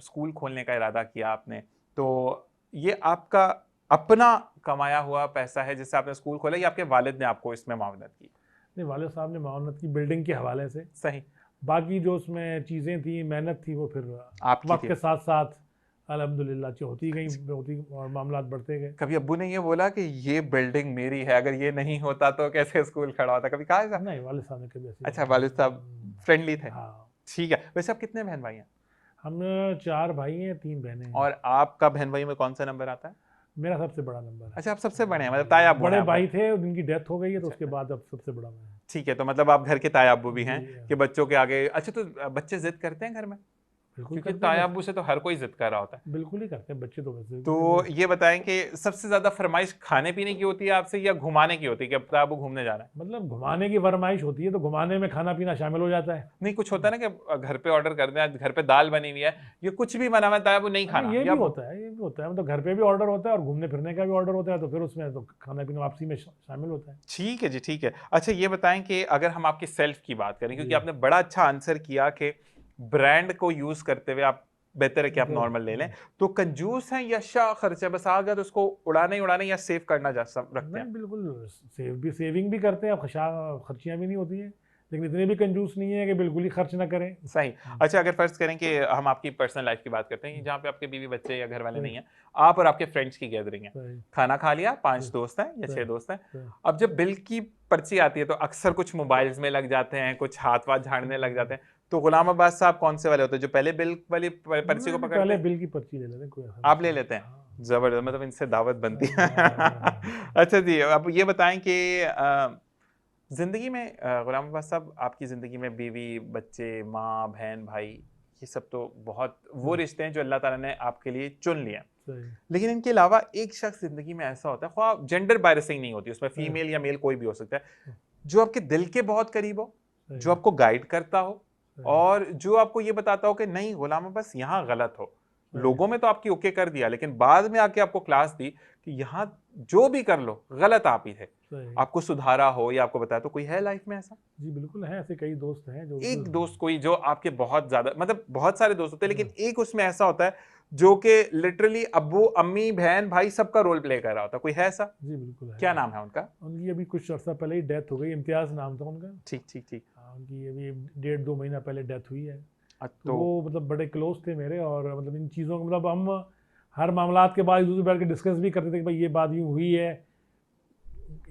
S1: स्कूल खोलने का इरादा किया आपने, तो ये आपका अपना कमाया हुआ पैसा है जिससे आपने स्कूल खोला, या आपके वालिद ने आपको इसमें मावनत की?
S2: नहीं, वालिद साहब ने मावनत की बिल्डिंग के हवाले से।
S1: सही।
S2: बाकी जो उसमें चीज़ें थी, मेहनत थी, वो फिर वक्त के साथ साथ अल्हम्दुलिल्लाह होती गई और मामलात बढ़ते गए।
S1: कभी अब्बू ने ये बोला कि ये बिल्डिंग मेरी है, अगर ये नहीं होता तो कैसे स्कूल खड़ा होता, कभी कहा ऐसा?
S2: नहीं, वालिद साहब ने कभी ऐसी।
S1: अच्छा, वालिद साहब फ्रेंडली थे।
S2: हाँ
S1: ठीक है। वैसे आप कितने बहन भाई हैं?
S2: हम 4 भाई हैं, 3 बहनें हैं।
S1: और आपका बहन भाई में कौन सा नंबर आता है?
S2: मेरा सबसे बड़ा नंबर है।
S1: अच्छा, आप सबसे बड़े हैं, मतलब ताया अब्बू?
S2: बड़े भाई थे, उनकी डेथ हो गई है, तो उसके बाद अब सबसे बड़ा मैं।
S1: ठीक है, तो मतलब आप घर के ताया अब्बू भी हैं कि बच्चों के आगे। अच्छा, तो बच्चे जिद करते हैं घर में? क्योंकि ताया अब्बू से तो हर कोई जिद कर रहा होता है।
S2: बिल्कुल ही करते हैं बच्चे तो वैसे।
S1: तो ये बताएं कि सबसे ज्यादा फरमाइश खाने पीने की होती है आपसे या घुमाने की होती है कि अब ताया अब्बू घूमने जाना है?
S2: मतलब घुमाने की फरमाइश होती है, तो घुमाने में खाना पीना शामिल हो जाता है।
S1: नहीं, कुछ होता है ना कि घर पे ऑर्डर कर दें, घर पे दाल बनी हुई है, ये कुछ भी बना हुआ है, ताया अब्बू नहीं खाना,
S2: ये भी होता है, ये भी होता है। मतलब घर पे भी ऑर्डर होता है और घूमने फिरने का भी ऑर्डर होता है, तो फिर उसमें तो खाना पीना वापसी में शामिल होता है।
S1: ठीक है जी, ठीक है। अच्छा, ये बताएं कि अगर हम आपकी सेल्फ की बात करें, क्योंकि आपने बड़ा अच्छा आंसर किया कि ब्रांड को यूज करते हुए आप बेहतर है कि आप नॉर्मल ले लें, तो कंजूस हैं या शाह खर्च है, बस आ गया तो उसको उड़ाने या सेव करना रखते हैं?
S2: बिल्कुल सेविंग भी करते हैं, खर्चियाँ भी नहीं होती हैं। लेकिन इतने भी कंजूस नहीं है कि बिल्कुल ही खर्च ना करें।
S1: सही। अच्छा, अगर फर्ज करें कि हम आपकी पर्सनल लाइफ की बात करते हैं, जहाँ पे आपके बीवी बच्चे या घर वाले नहीं हैं, आप और आपके फ्रेंड्स की गैदरिंग है,
S2: सही,
S1: खाना खा लिया, 5
S2: सही,
S1: दोस्त हैं या 6
S2: सही,
S1: दोस्त हैं,
S2: सही,
S1: अब जब बिल की पर्ची आती है तो अक्सर कुछ मोबाइल्स में लग जाते हैं, कुछ हाथ वाथ झाड़ने लग जाते हैं, तो गुलाम अब्बास साहब कौन से वाले होते हैं, जो पहले बिल वाली पर्ची को
S2: नहीं,
S1: पकड़ते
S2: पहले
S1: हैं?
S2: बिल की पर्ची ले लेते हैं, कोई ऐसा
S1: आप ले
S2: मसला
S1: लेते
S2: नहीं।
S1: हैं?
S2: हाँ,
S1: जबरदस्त, मतलब इनसे दावत बनती है।
S2: हाँ, हाँ, हाँ।
S1: अच्छा जी, अब ये बताएं कि जिंदगी में गुलाम अब्बास साहब, आपकी जिंदगी में बीवी, बच्चे, माँ, बहन, भाई, ये सब तो बहुत वो रिश्ते हैं जो अल्लाह ताला ने आपके लिए चुन लिए हैं।
S2: सही,
S1: लेकिन इनके अलावा एक शख्स जिंदगी में ऐसा होता है, ख्वाह जेंडर बायसिंग नहीं होती, उसमें
S2: सही,
S1: फीमेल या मेल कोई भी हो सकता है, जो आपके दिल के बहुत करीब हो, जो
S2: सही,
S1: आपको गाइड करता हो,
S2: सही,
S1: और जो आपको ये बताता हो कि नहीं गुलाम अब्बास यहाँ गलत हो।
S2: सही,
S1: लोगों में तो आपकी ओके कर दिया, लेकिन बाद में आके आपको क्लास दी कि यहाँ जो भी कर लो गलत आप ही थे,
S2: सही।
S1: आपको सुधारा हो या आपको बताया, तो कोई है लाइफ में ऐसा?
S2: जी, बिल्कुल है, ऐसे कई दोस्त हैं जो
S1: एक
S2: बिल्कुल।
S1: दोस्त कोई जो आपके बहुत ज्यादा, मतलब बहुत सारे दोस्त होते हैं,
S2: हाँ,
S1: लेकिन एक उसमें ऐसा होता है जो कि लिटरली अब्बू, अम्मी, बहन, भाई सबका रोल प्ले कर रहा होता है, कोई है ऐसा?
S2: जी, बिल्कुल है।
S1: क्या नाम है उनका?
S2: उनकी अभी कुछ अर्सा पहले ही डेथ हो गई, इम्तियाज़ नाम था उनका।
S1: ठीक ठीक ठीक।
S2: हाँ, उनकी अभी 1.5-2 महीना पहले डेथ हुई है। तो
S1: तो
S2: वो मतलब बड़े क्लोज थे मेरे, और मतलब इन चीज़ों को मतलब हम हर मामलात के बाद एक दूसरे से बैठ के डिस्कस भी करते थे कि भाई ये बात यूँ हुई है,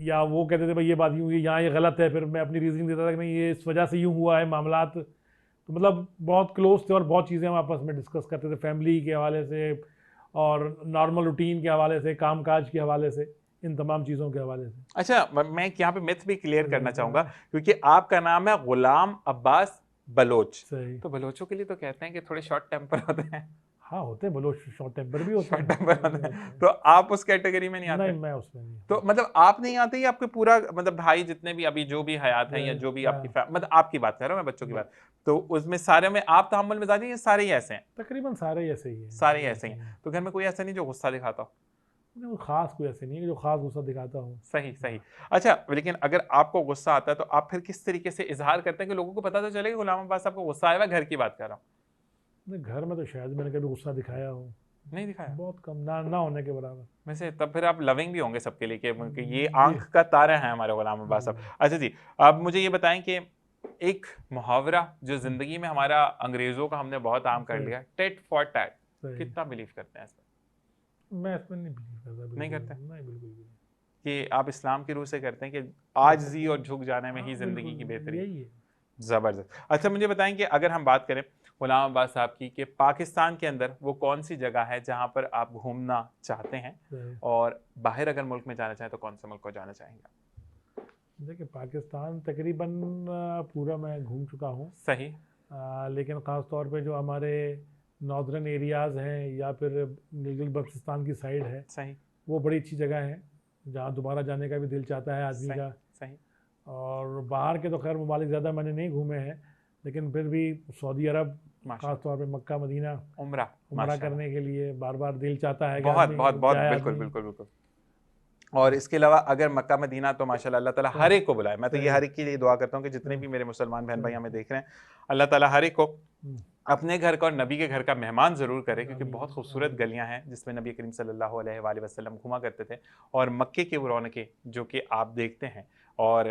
S2: या वो कहते थे भाई ये बात यूँ हुई है, यहाँ ये गलत है, फिर मैं अपनी रीजनिंग देता था कि नहीं ये इस वजह से यूँ हुआ है मामलात। तो मतलब बहुत क्लोज थे और बहुत चीज़ें हम आपस में डिस्कस करते थे, फैमिली के हवाले से और नॉर्मल रूटीन के हवाले से, काम काज के हवाले से, इन तमाम चीज़ों के हवाले से।
S1: अच्छा, मैं यहाँ पे मिथ भी क्लियर करना चाहूंगा, क्योंकि आपका नाम है गुलाम अब्बास बलोच,
S2: सही।
S1: तो बलोचों के लिए तो कहते हैं कि थोड़े शॉर्ट टेम्पर होते हैं।
S2: हाँ, होते हैं बलोच, शॉर्ट टेम्पर भी होते
S1: शॉर्ट
S2: हैं।
S1: टेम्पर होते हैं, तो आप उस कैटेगरी में नहीं आते?
S2: नहीं, मैं उसमें नहीं।
S1: तो मतलब आप नहीं आते, ही आपके पूरा मतलब भाई जितने भी अभी जो भी हयात हैं या जो भी आपकी मतलब आपकी बात कर रहा हूँ मैं, बच्चों की बात, तो उसमें सारे में आप तहम्मुल मिजाजी, ये सारे ही ऐसे हैं?
S2: तकरीबन सारे ही ऐसे ही हैं।
S1: सारे ही ऐसे ही हैं, तो घर में कोई ऐसा नहीं जो गुस्सा दिखाता हो?
S2: नहीं, वो खास कोई ऐसे नहीं है जो खास गुस्सा दिखाता हूँ।
S1: सही सही। अच्छा, लेकिन अगर आपको गुस्सा आता है तो आप फिर किस तरीके से इजहार करते हैं कि लोगों को पता तो चले कि गुलाम अब्बास साहब को गुस्सा आया हुआ? घर की बात कर रहा हूँ।
S2: नहीं, घर में तो शायद मैंने कभी गुस्सा दिखाया हो,
S1: नहीं दिखाया?
S2: बहुत कम, ना होने के बराबर।
S1: वैसे तब फिर आप लविंग भी होंगे सबके लिए कि ये
S2: ये
S1: आंख का तारा है हमारे गुलाम अब्बास साहब। अच्छा जी, अब मुझे ये बताएं कि एक मुहावरा जो जिंदगी में हमारा अंग्रेजों का हमने बहुत आम कर
S2: सही,
S1: लिया, टेट फॉर टैट,
S2: सही।
S1: कितना बिलीव करते हैं इसमें?
S2: मैं इसमें नहीं बिलीव करता,
S1: नहीं
S2: बिल्कुल
S1: करते?
S2: नहीं, बिल्कुल भी नहीं।
S1: कि आप इस्लाम की रूह से करते हैं कि आजिज़ी और झुक जाने में ही
S2: हाँ,
S1: जिंदगी की
S2: बिल्कुल
S1: बेहतरी?
S2: यही है।
S1: जबरदस्त। अच्छा, मुझे बताएं कि अगर हम बात करें गुलाम अब्बास साहब की, कि पाकिस्तान के अंदर वो कौन सी जगह है जहां पर आप घूमना चाहते हैं,
S2: सही।
S1: और बाहर अगर मुल्क में जाना चाहें तो कौन से मुल्क को जाना चाहेंगे?
S2: देखिए, पाकिस्तान तकरीबन पूरा मैं घूम चुका हूँ।
S1: सही।
S2: लेकिन ख़ास तौर पे जो हमारे नॉर्दर्न एरियाज़ हैं या फिर गिलगित बल्तिस्तान की साइड है,
S1: सही
S2: वो बड़ी अच्छी जगह है जहाँ दोबारा जाने का भी दिल चाहता है आदमी
S1: सही
S2: का।
S1: सही।
S2: और बाहर के तो खैर ममालिक ज़्यादा मैंने नहीं घूमे हैं, लेकिन फिर भी सऊदी अरब,
S1: माशा
S2: ख़ास तौर पे मक्का मदीना
S1: उम्रा,
S2: उम्रा
S1: माशाल्लाह।
S2: करने के लिए बार बार दिल चाहता है कि
S1: बहुत
S2: आदमी
S1: बहुत बहुत,
S2: जाए
S1: बिल्कुल
S2: आदमी।
S1: बिल्कुल बिल्कुल। और इसके अलावा अगर मक्का मदीना, तो माशाल्लाह अल्लाह ताला हर
S2: सही,
S1: एक को बुलाए। मैं तो ये
S2: सही,
S1: हर एक के लिए दुआ करता हूँ कि जितने
S2: सही,
S1: भी मेरे मुसलमान बहन भाई
S2: सही।
S1: हमें देख रहे हैं, अल्लाह ताला हर एक को
S2: हम्म,
S1: अपने घर का और नबी के घर का मेहमान ज़रूर करे, क्योंकि
S2: आमीन,
S1: बहुत खूबसूरत
S2: आमीन।
S1: गलियां हैं जिसमें नबी करीम सल्लल्लाहु अलैहि वसल्लम घुमा करते थे, और मक्के की वो रौनकें जो कि आप देखते हैं, और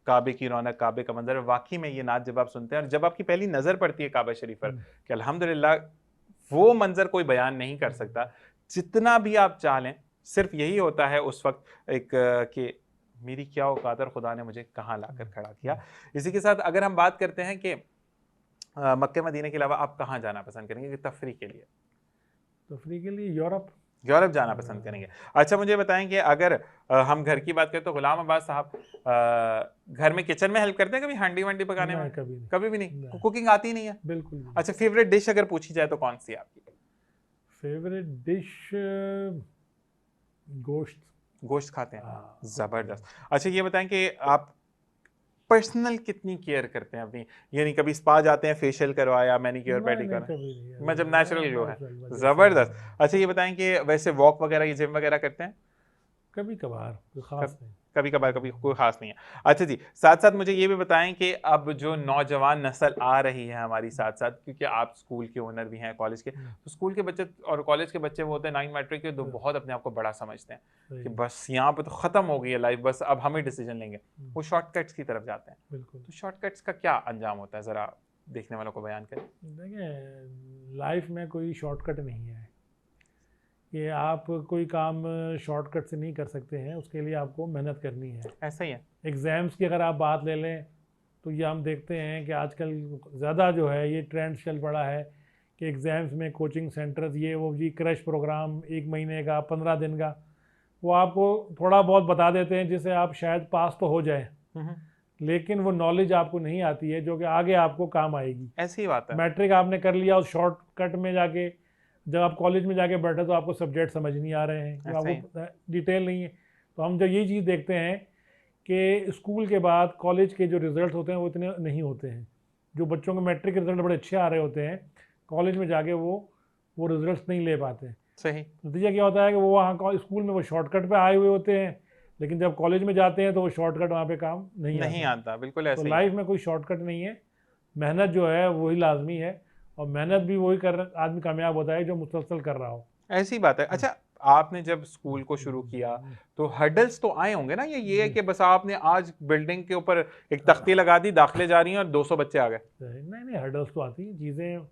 S1: काबे की रौनक, काबे का मंजर, वाकई में ये नात जब आप सुनते हैं और जब आपकी पहली नज़र पड़ती है काबा शरीफ पर, कि अल्हम्दुलिल्लाह वो मंजर कोई बयान नहीं कर सकता। जितना भी आप चाह लें, सिर्फ यही होता है उस वक्त एक कि मेरी क्या औकात और खुदा ने मुझे कहाँ लाकर खड़ा किया। इसी के साथ अगर हम बात करते हैं कि मक्के मदीने के अलावा आप कहाँ जाना पसंद करेंगे तफरी के लिए?
S2: तफरी के लिए यूरोप।
S1: यूरोप जाना पसंद करेंगे। अच्छा, मुझे बताएं कि अगर हम घर की बात करें तो गुलाम अब्बास साहब घर में किचन में हेल्प करते हैं कभी, हांडी वांडी पकाने में?
S2: नहीं, कभी नहीं।
S1: कभी भी नहीं?
S2: नहीं,
S1: कुकिंग आती नहीं है?
S2: बिल्कुल भी नहीं।
S1: अच्छा, फेवरेट डिश अगर पूछी जाए तो कौन सी है आपकी?
S2: फेवरेट डिश गोश्त।
S1: गोश्त खाते हैं?
S2: हाँ,
S1: जबरदस्त। अच्छा, ये बताएं कि आप पर्सनल कितनी केयर करते हैं अपनी, यानी कभी स्पा जाते हैं, फेशियल करवाया, मैनिक्योर
S2: नहीं, नहीं,
S1: पेडिक्योर?
S2: कभी नहीं।
S1: मतलब नेचुरल ग्लो है।
S2: नेचुरल जैसे
S1: जबरदस्त। अच्छा, ये बताएं कि वैसे वॉक वगैरह, ये जिम वगैरह करते हैं?
S2: कभी कभार, कोई
S1: कब,
S2: खास नहीं।
S1: कभी कभार, कभी कोई खास नहीं है। अच्छा जी, साथ साथ मुझे ये भी बताएं कि अब जो नौजवान नस्ल आ रही है हमारी साथ साथ, क्योंकि आप स्कूल के ओनर भी हैं, कॉलेज के, तो स्कूल के बच्चे और कॉलेज के बच्चे वो होते हैं 9 मैट्रिक के, तो बहुत अपने आप को बड़ा समझते हैं कि बस यहाँ पे तो खत्म हो गई है लाइफ, बस अब हम ही डिसीजन लेंगे, वो शॉर्टकट्स की तरफ जाते हैं।
S2: बिल्कुल।
S1: तो शॉर्टकट्स का क्या अंजाम होता है, जरा देखने वालों को बयान करें।
S2: देखिए, लाइफ में कोई शॉर्टकट नहीं है, कि आप कोई काम शॉर्टकट से नहीं कर सकते हैं, उसके लिए आपको मेहनत करनी है।
S1: ऐसा ही है।
S2: एग्ज़ाम्स की अगर आप बात ले लें तो ये हम देखते हैं कि आजकल ज़्यादा जो है ये ट्रेंड चल पड़ा है कि एग्ज़ाम्स में कोचिंग सेंटर्स, ये वो जी, क्रैश प्रोग्राम 1 महीने का, 15 दिन का, वो आपको थोड़ा बहुत बता देते हैं जिससे आप शायद पास तो हो जाए, लेकिन वो नॉलेज आपको नहीं आती है जो कि आगे आपको काम आएगी।
S1: ऐसी ही बात है।
S2: मैट्रिक आपने कर लिया, उस शॉर्टकट में जाके जब आप कॉलेज में जाके बैठे तो आपको सब्जेक्ट समझ नहीं आ रहे हैं, आपको डिटेल नहीं है। तो हम जब यही चीज़ देखते हैं कि स्कूल के बाद कॉलेज के जो रिज़ल्ट होते हैं वो इतने नहीं होते हैं। जो बच्चों के मैट्रिक के रिज़ल्ट बड़े अच्छे आ रहे होते हैं, कॉलेज में जाके वो रिज़ल्ट्स नहीं ले पाते।
S1: सही।
S2: नतीजा क्या होता है कि वो वहाँ स्कूल में वो शॉर्टकट पे आए हुए होते हैं, लेकिन जब कॉलेज में जाते हैं तो वो शॉर्टकट वहाँ पे काम नहीं
S1: आता। बिल्कुल ऐसा
S2: तो
S1: ही।
S2: लाइफ में कोई शॉर्टकट नहीं है, मेहनत जो है वही लाजमी है, और मेहनत भी वही कर आदमी कामयाब होता है जो मुसलसल कर रहा हो।
S1: ऐसी बात है। अच्छा, आपने जब स्कूल को शुरू किया तो हर्डल्स तो आए होंगे ना, ये है कि बस आपने आज बिल्डिंग के ऊपर एक तख्ती लगा दी, दाखिले जा रही हैं और 200 बच्चे आ गए?
S2: नहीं, हर्डल्स तो आती हैं, चीज़ें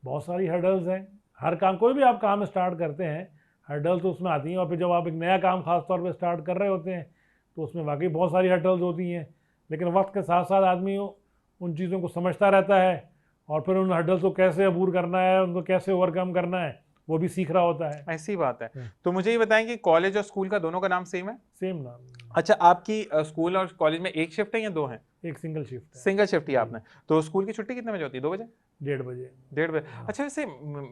S2: बहुत सारी हर्डल्स हैं। हर काम, कोई भी आप काम स्टार्ट करते हैं, हर्डल्स तो उसमें आती हैं, और फिर जब आप एक नया काम खास तौर पे स्टार्ट कर रहे होते हैं तो उसमें वाकई बहुत सारी हर्डल्स होती हैं, लेकिन वक्त के साथ साथ आदमी उन चीज़ों को समझता रहता है, और फिर उन हर्डल्स को कैसे अबूर करना है, उनको कैसे ओवरकम करना है, वो भी सीख रहा होता है।
S1: ऐसी बात है। तो मुझे ये बताएं कि कॉलेज और स्कूल का दोनों का नाम सेम है?
S2: सेम नाम।
S1: अच्छा, आपकी स्कूल और कॉलेज में एक शिफ्ट है या 2 है?
S2: एक सिंगल शिफ्ट है।
S1: सिंगल शिफ्ट ही आपने। तो स्कूल की छुट्टी कितने बजे होती है? 2 बजे?
S2: 1:30 बजे।
S1: 1:30 बजे। अच्छा, वैसे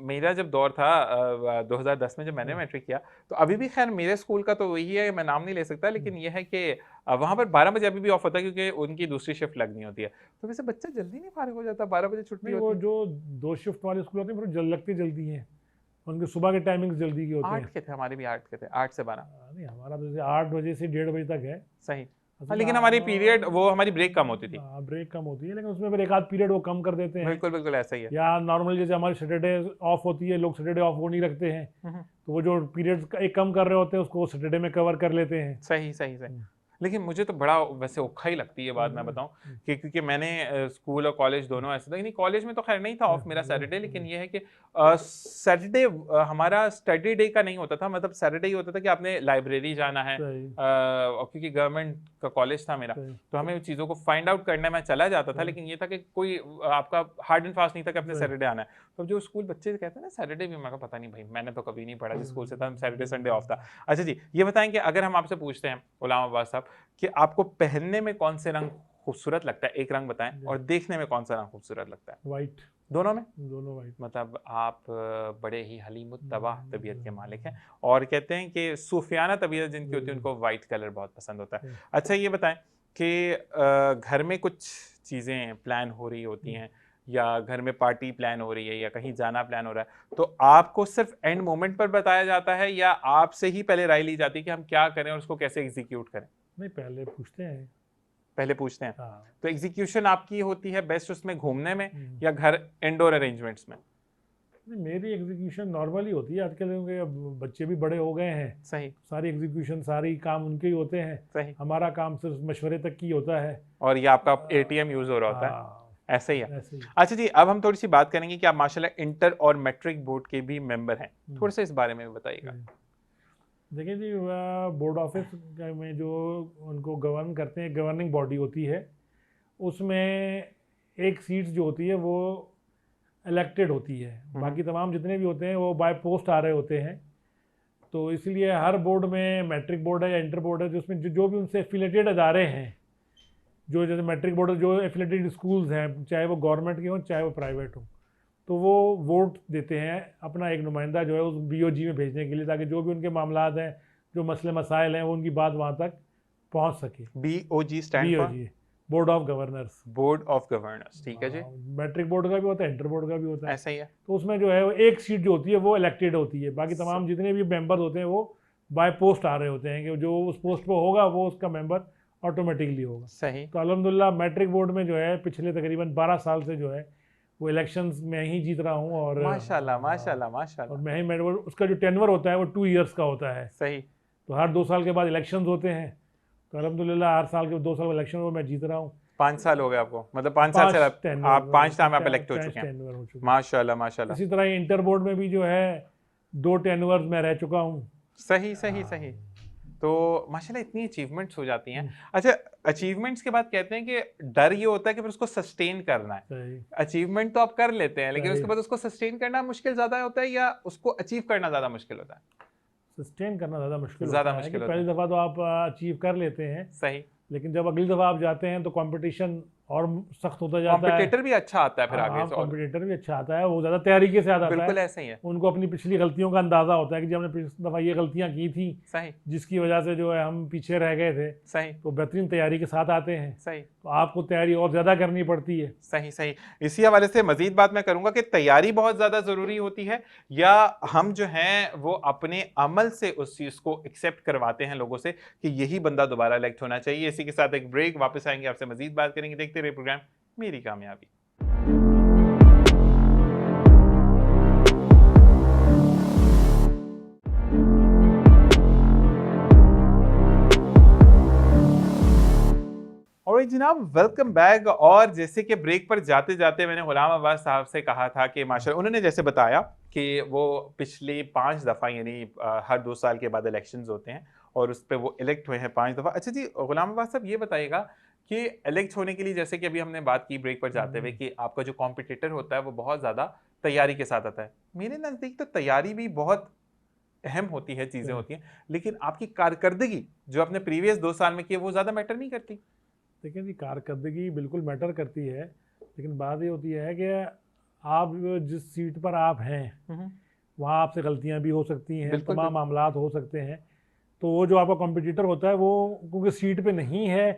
S1: मेरा जब दौर था 2010 में जब मैंने मैट्रिक किया, तो अभी भी खैर मेरे स्कूल का तो वही है, मैं नाम नहीं ले सकता, लेकिन ये है कि वहाँ पर 12 बजे अभी भी ऑफ होता है क्योंकि उनकी दूसरी शिफ्ट लगनी होती है। तो वैसे बच्चा जल्दी नहीं फारिग हो जाता? 12 बजे छुट्टी
S2: नहीं,
S1: होती
S2: वो
S1: है।
S2: जो 2 शिफ्ट वाले स्कूल होते हैं फिर लगती जल्दी हैं, उनके सुबह के टाइमिंग्स जल्दी के होते हैं।
S1: 8 के थे, हमारे भी 8 के थे, 8 से 12।
S2: नहीं, हमारा तो जैसे 8 बजे से 1:30 बजे तक है।
S1: सही। हाँ, लेकिन हमारी पीरियड, वो हमारी ब्रेक कम होती थी।
S2: ब्रेक कम होती है, लेकिन उसमें फिर एक आध पीरियड वो कम कर देते हैं।
S1: बिल्कुल बिल्कुल ऐसा ही है।
S2: या नॉर्मली जैसे हमारी सैटरडे ऑफ होती है, लोग सैटरडे ऑफ वो नहीं रखते हैं, तो वो जो पीरियड्स एक कम कर रहे होते हैं उसको सैटरडे में कवर कर लेते हैं।
S1: सही सही सही। लेकिन मुझे तो बड़ा वैसे औखा ही लगती है बात, मैं बताऊं कि क्योंकि मैंने स्कूल और कॉलेज दोनों ऐसे था, नहीं कॉलेज में तो खैर नहीं था ऑफ मेरा सैटरडे, लेकिन ये है कि सैटरडे हमारा स्टडी डे का नहीं होता था, मतलब सैटरडे ही होता था कि आपने लाइब्रेरी जाना है, और क्योंकि गवर्नमेंट का कॉलेज था मेरा, तो हमें चीज़ों को फाइंड आउट करने में चला जाता था, लेकिन ये था कि कोई आपका हार्ड एंड फास्ट नहीं था कि अपने सैटरडे आना है। तो जो स्कूल बच्चे कहते हैं ना सैटरडे भी, मैं पता नहीं भाई, मैंने तो कभी नहीं पढ़ा, जिस स्कूल से था सैटरडे संडे ऑफ था। अच्छा जी, ये बताएं कि अगर हम आपसे पूछते हैं गुलाम अब्बास साहब कि आपको पहनने में कौन से रंग खूबसूरत लगता है, एक रंग बताएं, और देखने में कौन सा रंग खूबसूरत लगता है?
S2: वाइट।
S1: दोनों में?
S2: दोनों वाइट।
S1: मतलब आप बड़े ही हलीमुत्तवाह तबीयत के मालिक हैं, और कहते हैं कि सूफियाना तबीयत जिनकी होती है उनको वाइट कलर बहुत पसंद होता है। अच्छा, ये बताएं कि घर में कुछ चीज़ें प्लान हो रही होती हैं, या घर में पार्टी प्लान हो रही है, या कहीं जाना प्लान हो रहा है, तो आपको सिर्फ एंड मोमेंट पर बताया जाता है, या आपसे ही पहले राय ली जाती है कि हम क्या करें और उसको कैसे एग्जीक्यूट करें?
S2: नहीं, पहले पूछते हैं।
S1: पहले पूछते हैं। तो एग्जीक्यूशन आपकी होती है बेस्ट उसमें घूमने में, या घर इंडोर अरेंजमेंट्स में?
S2: नहीं, मेरी एग्जीक्यूशन नॉर्मल ही होती है आजकल, क्योंकि अब बच्चे भी बड़े हो गए हैं।
S1: सही।
S2: सारी एग्जीक्यूशन, सारी काम उनके ही होते हैं।
S1: सही।
S2: हमारा काम सिर्फ मशवरे तक की होता है,
S1: और ये आपका एटीएम यूज हो रहा होता है। ऐसे ही है। अच्छा जी, अब हम थोड़ी सी बात करेंगे कि आप माशाल्लाह इंटर और मैट्रिक बोर्ड के भी मेंबर हैं, थोड़ा सा इस बारे में बताइएगा।
S2: देखिए जी, बोर्ड ऑफिस में जो उनको गवर्न करते हैं, गवर्निंग बॉडी होती है, उसमें एक सीट्स जो होती है वो इलेक्टेड होती है, बाकी तमाम जितने भी होते हैं वो बाय पोस्ट आ रहे होते हैं। तो इसलिए हर बोर्ड में, मैट्रिक बोर्ड है या इंटर बोर्ड है, जिसमें जो भी उनसे एफिलेटेड अदारे हैं, जो जैसे मैट्रिक बोर्ड जो एफिलेटेड स्कूल्स हैं, चाहे वो गवर्नमेंट के हों चाहे वो प्राइवेट हों, तो वो वोट देते हैं अपना एक नुमाइंदा जो है उस बीओजी में भेजने के लिए, ताकि जो भी उनके मामलात हैं, जो मसले मसाइल हैं, वो उनकी बात वहाँ तक पहुँच सके।
S1: BOG stand for
S2: board of governors.
S1: Board of governors, ठीक है जी।
S2: मैट्रिक बोर्ड का भी होता है, इंटर बोर्ड का भी होता है।
S1: ऐसा ही है।
S2: तो उसमें जो है वो एक सीट जो होती है वो इलेक्टेड होती है, बाकी तमाम जितने भी मेंबर होते हैं वो बाय पोस्ट आ रहे होते हैं कि जो उस पोस्ट पे होगा वो उसका मेंबर ऑटोमेटिकली होगा।
S1: सही।
S2: तो अल्हम्दुलिल्लाह मैट्रिक बोर्ड में जो है पिछले तकरीबन 12 साल से जो है वो इलेक्शंस में ही जीत रहा हूँ। और
S1: माशाल्लाह माशाल्लाह
S2: और
S1: माशाल्लाह।
S2: मैं ही उसका जो टेन्योर होता है वो 2 इयर्स का होता है।
S1: सही।
S2: तो हर 2 साल के बाद इलेक्शंस होते हैं, तो अल्हम्दुलिल्लाह हर साल के 2 साल इलेक्शन में मैं जीत रहा हूँ।
S1: 5 साल हो गए आपको, मतलब 5 साल से आप 5 टाइम आप इलेक्ट हो चुके हैं।
S2: टेन्योर हो चुके हैं।
S1: माशाल्लाह माशाल्लाह।
S2: इसी तरह इंटर बोर्ड में भी जो है 2 टेन्योर्स में रह चुका हूँ।
S1: सही सही सही। तो माशाल्लाह इतनी अचीवमेंट्स हो जाती हैं।
S2: हम्म।
S1: अच्छा, अचीवमेंट्स के बाद कहते हैं कि डर ये होता है कि फिर उसको सस्टेन करना है।
S2: सही
S1: अचीवमेंट तो आप कर लेते हैं, लेकिन
S2: सही।
S1: उसके बाद उसको सस्टेन करना मुश्किल ज्यादा होता है या उसको अचीव करना ज्यादा मुश्किल होता है?
S2: सस्टेन करना ज़्यादा मुश्किल
S1: ज्यादा
S2: होता है कि
S1: मुश्किल होता
S2: पहली
S1: है।
S2: दफ़ा तो आप अचीव कर लेते हैं,
S1: सही।
S2: लेकिन जब अगली दफ़ा आप जाते हैं तो कंपटीशन और सख्त होता जाता है।
S1: कॉम्पिटिटर भी अच्छा आता है फिर आगे
S2: हाँ,
S1: से, और
S2: कॉम्पिटिटर भी अच्छा आता है, वो ज़्यादा तैयारी के साथ आता
S1: बिल्कुल
S2: है।
S1: ऐसा ही है।
S2: उनको अपनी पिछली गलतियों का अंदाज़ा होता है कि जब हमने पिछली दफ़ा ये गलतियाँ की थी
S1: सही
S2: जिसकी वजह से जो है हम पीछे रह गए थे,
S1: सही
S2: तो बेहतरीन तैयारी के साथ आते हैं।
S1: सही
S2: तो आपको तैयारी और ज़्यादा करनी पड़ती है।
S1: सही सही। इसी हवाले से मजीद बात मैं करूंगा कि तैयारी बहुत ज्यादा जरूरी होती है या हम जो हैं वो अपने अमल से उस चीज को एक्सेप्ट करवाते हैं लोगों से कि यही बंदा दोबारा इलेक्ट होना चाहिए। इसी के साथ एक ब्रेक, वापस आएंगे, आपसे मजीद बात करेंगे। देखते रहिए प्रोग्राम मेरी कामयाबी। और जनाब वेलकम बैक। और जैसे कि ब्रेक पर जाते जाते मैंने गुलाम अब्बास साहब से कहा था कि माशाल्लाह उन्होंने जैसे बताया कि वो पिछले 5 दफ़ा यानी हर 2 साल के बाद इलेक्शंस होते हैं और उस पर वो इलेक्ट हुए हैं 5 दफ़ा। अच्छा जी, गुलाम अब्बास साहब ये बताइएगा कि इलेक्ट होने के लिए, जैसे कि अभी हमने बात की ब्रेक पर जाते हुए, कि आपका जो कॉम्पिटिटर होता है वो बहुत ज़्यादा तैयारी के साथ आता है। मेरे नज़दीक तो तैयारी भी बहुत अहम होती है, चीज़ें होती हैं, लेकिन आपकी कारकर्दगी जो आपने प्रीवियस 2 साल में की है वो ज़्यादा मैटर नहीं करती?
S2: देखिए जी, कारकर्दगी बिल्कुल मैटर करती है, लेकिन बात ये होती है कि आप जिस सीट पर आप हैं वहाँ आपसे गलतियाँ भी हो सकती हैं,
S1: बिल्कुल
S2: तमाम
S1: बिल्कुल।
S2: मामलात हो सकते हैं। तो वो जो आपका कॉम्पिटिटर होता है वो क्योंकि सीट पे नहीं है,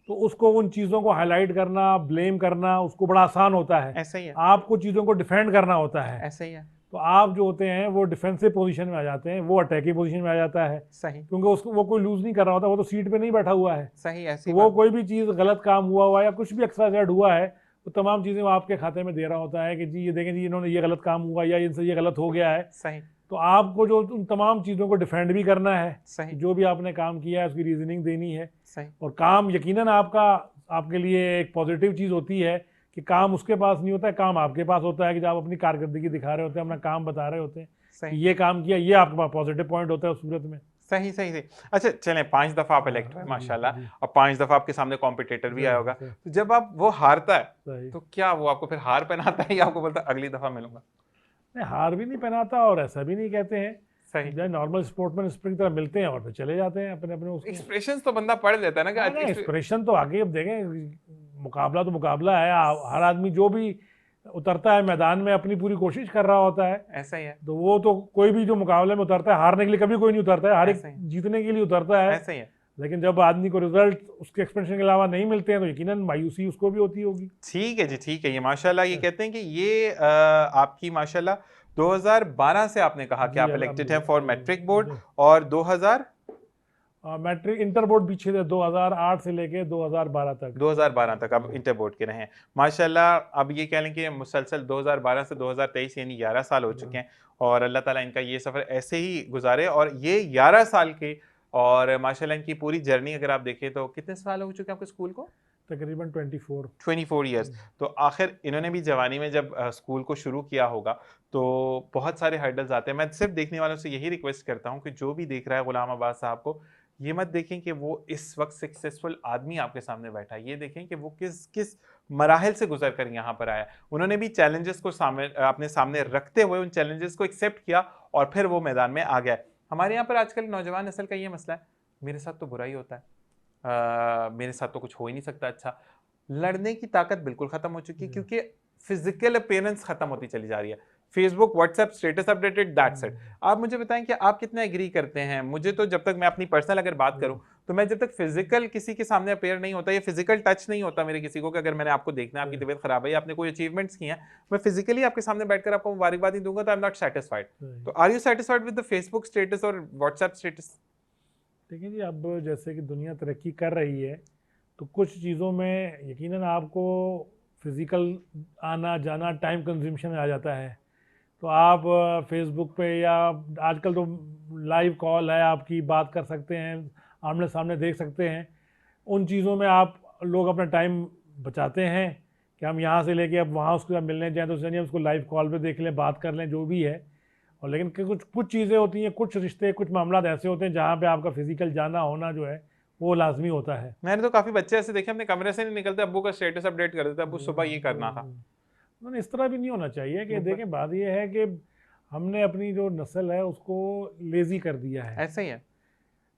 S2: तो उसको उन चीज़ों को हाईलाइट करना, ब्लेम करना उसको बड़ा आसान होता है।
S1: ऐसा ही है।
S2: आपको चीज़ों को डिफेंड करना होता है।
S1: ऐसा ही है।
S2: तो आप जो होते हैं वो डिफेंसिव पोजीशन में आ जाते हैं, वो अटैकिंग पोजीशन में आ जाता है,
S1: सही
S2: क्योंकि उसको वो कोई लूज नहीं कर रहा होता, वो तो सीट पे नहीं बैठा हुआ है।
S1: सही,
S2: तो
S1: ऐसी
S2: वो
S1: बात।
S2: कोई भी चीज़ गलत काम हुआ या कुछ भी एक्स्ट्रा जेड हुआ है, तो तमाम चीज़ें वो आपके खाते में दे रहा होता है कि जी ये देखें जी इन्होंने ये गलत काम हुआ या इनसे ये गलत हो गया है।
S1: सही
S2: तो आपको जो उन तमाम चीज़ों को डिफेंड भी करना है,
S1: सही
S2: जो भी आपने काम किया है उसकी रीजनिंग देनी है।
S1: सही।
S2: और काम यकीनन आपके लिए एक पॉजिटिव चीज़ होती है कि काम उसके पास नहीं होता है, काम आपके पास होता है कि जब आप अपनी कारकर्दगी दिखा रहे होते हैं, अपना काम बता रहे होते हैं कि
S1: सही
S2: ये काम किया, ये आपके पास पॉजिटिव पॉइंट होता है उस सूरत में।
S1: सही सही सही। अच्छा चलें, 5 दफा आप इलेक्ट हुए
S2: जी,
S1: माशाल्लाह,
S2: जी।
S1: और 5 दफा आपके सामने कॉम्पिटिटर भी आया होगा,
S2: सही
S1: तो जब आप वो हारता है
S2: सही।
S1: तो क्या वो आपको फिर हार पहनाता है या आपको बोलता है अगली दफा मिलूंगा?
S2: नहीं, हार भी नहीं पहनाता और ऐसा भी नहीं कहते हैं।
S1: सही।
S2: जब नॉर्मल स्पोर्टमैन स्प्रिंग तरह मिलते हैं और फिर चले जाते हैं अपने अपने उसको।
S1: एक्सप्रेशंस तो बंदा पढ़ लेता है ना
S2: नहीं,
S1: कि
S2: एक्सप्रेशन तो आगे अब देखें, मुकाबला तो मुकाबला है। हर आदमी जो भी उतरता है मैदान में अपनी पूरी कोशिश कर रहा होता है।
S1: ऐसा ही है।
S2: तो वो तो कोई भी जो मुकाबले में उतरता है हारने के लिए कभी कोई नहीं उतरता है, हर एक
S1: ऐसा ही।
S2: जीतने के लिए उतरता है।
S1: ऐसा ही है।
S2: लेकिन जब आदमी को रिजल्ट उसके एक्सपेक्टेशन के अलावा नहीं मिलते हैं तो यकीनन मायूसी उसको भी होती होगी।
S1: ठीक है जी, ठीक है। ये माशाल्लाह, ये कहते हैं कि ये आपकी माशाल्लाह 2012 से आपने कहा कि
S2: जी,
S1: आप इलेक्टेड हैं फॉर मैट्रिक बोर्ड,
S2: जी।
S1: और 2000
S2: मैट्रिक इंटर बोर्ड पीछे थे 2008 से लेके 2012 तक।
S1: 2012 तक आप इंटर बोर्ड के रहे हैं माशाल्लाह। अब ये कह लें कि मुसलसल 2012 से 2023 यानी 11 साल हो चुके हैं, और अल्लाह ताला इनका ये सफ़र ऐसे ही गुजारे। और ये 11 साल के, और माशाल्लाह इनकी पूरी जर्नी अगर आप देखें तो कितने साल हो चुके हैं आपके स्कूल को?
S2: तकरीबन
S1: 24 ईयर्स। तो आखिर इन्होंने भी जवानी में जब स्कूल को शुरू किया होगा तो बहुत सारे हर्डल्स आते हैं। मैं सिर्फ देखने वालों से यही रिक्वेस्ट करता हूँ कि जो भी देख रहा है गुलाम अब्बास साहब को, ये मत देखें कि वो इस वक्त सक्सेसफुल आदमी आपके सामने बैठा है, ये देखें कि वो किस किस मराहल से गुजर कर यहाँ पर आया। उन्होंने भी चैलेंजेस को सामने अपने सामने रखते हुए उन चैलेंजेस को एक्सेप्ट किया और फिर वो मैदान में आ गया। हमारे यहाँ पर आजकल नौजवान नस्ल का ये मसला है, मेरे साथ तो बुरा ही होता है, मेरे साथ तो कुछ हो ही नहीं सकता अच्छा। लड़ने की ताकत बिल्कुल खत्म हो चुकी है, क्योंकि फिजिकल अपीयरेंस खत्म होती चली जा रही है। Facebook, WhatsApp, status updated, that's it. आप मुझे बताएं कि आप कितना एग्री करते हैं? मुझे तो जब तक मैं अपनी पर्सनल अगर बात करूं तो मैं जब तक फिजिकल किसी के सामने अपेयर नहीं होता, या फिजिकल टच नहीं होता मेरे किसी को कि अगर मैंने आपको देखना है, आपकी तबीयत खराब है या आपने कोई अचीवमेंट्स किए हैं, मैं फिजिकली आपके सामने बैठकर आपको मुबारकबाद नहीं दूंगा तो आई एम नॉट सेटिस्फाइड। तो are you satisfied with the Facebook status और व्हाट्सएप स्टेटस?
S2: देखिए जी, अब जैसे कि दुनिया तरक्की कर रही है, तो कुछ चीज़ों में यकीनन आपको फिज़िकल आना जाना टाइम कंज्यूमशन आ जाता है। तो आप फेसबुक पे या आजकल तो लाइव कॉल है, आपकी बात कर सकते हैं, आमने सामने देख सकते हैं। उन चीज़ों में आप लोग अपना टाइम बचाते हैं कि हम यहाँ से लेके अब वहाँ उसके साथ मिलने जाएँ, तो चलिए उसको लाइव कॉल पे देख लें, बात कर लें, जो भी है। और लेकिन कुछ कुछ चीज़ें होती हैं, कुछ रिश्ते, कुछ मामलात ऐसे होते हैं जहाँ पे आपका फिजिकल जाना होना जो है वो लाजमी होता है।
S1: मैंने तो काफी बच्चे ऐसे देखे अपने कमरे से नहीं निकलते, अब्बू का स्टेटस अपडेट कर देते, अब्बू सुबह ये करना था।
S2: नहीं, इस तरह भी नहीं होना चाहिए कि
S1: बिल्कुल।
S2: देखें, बात ये है कि हमने अपनी जो नस्ल है उसको लेज़ी कर दिया है।
S1: ऐसा ही है।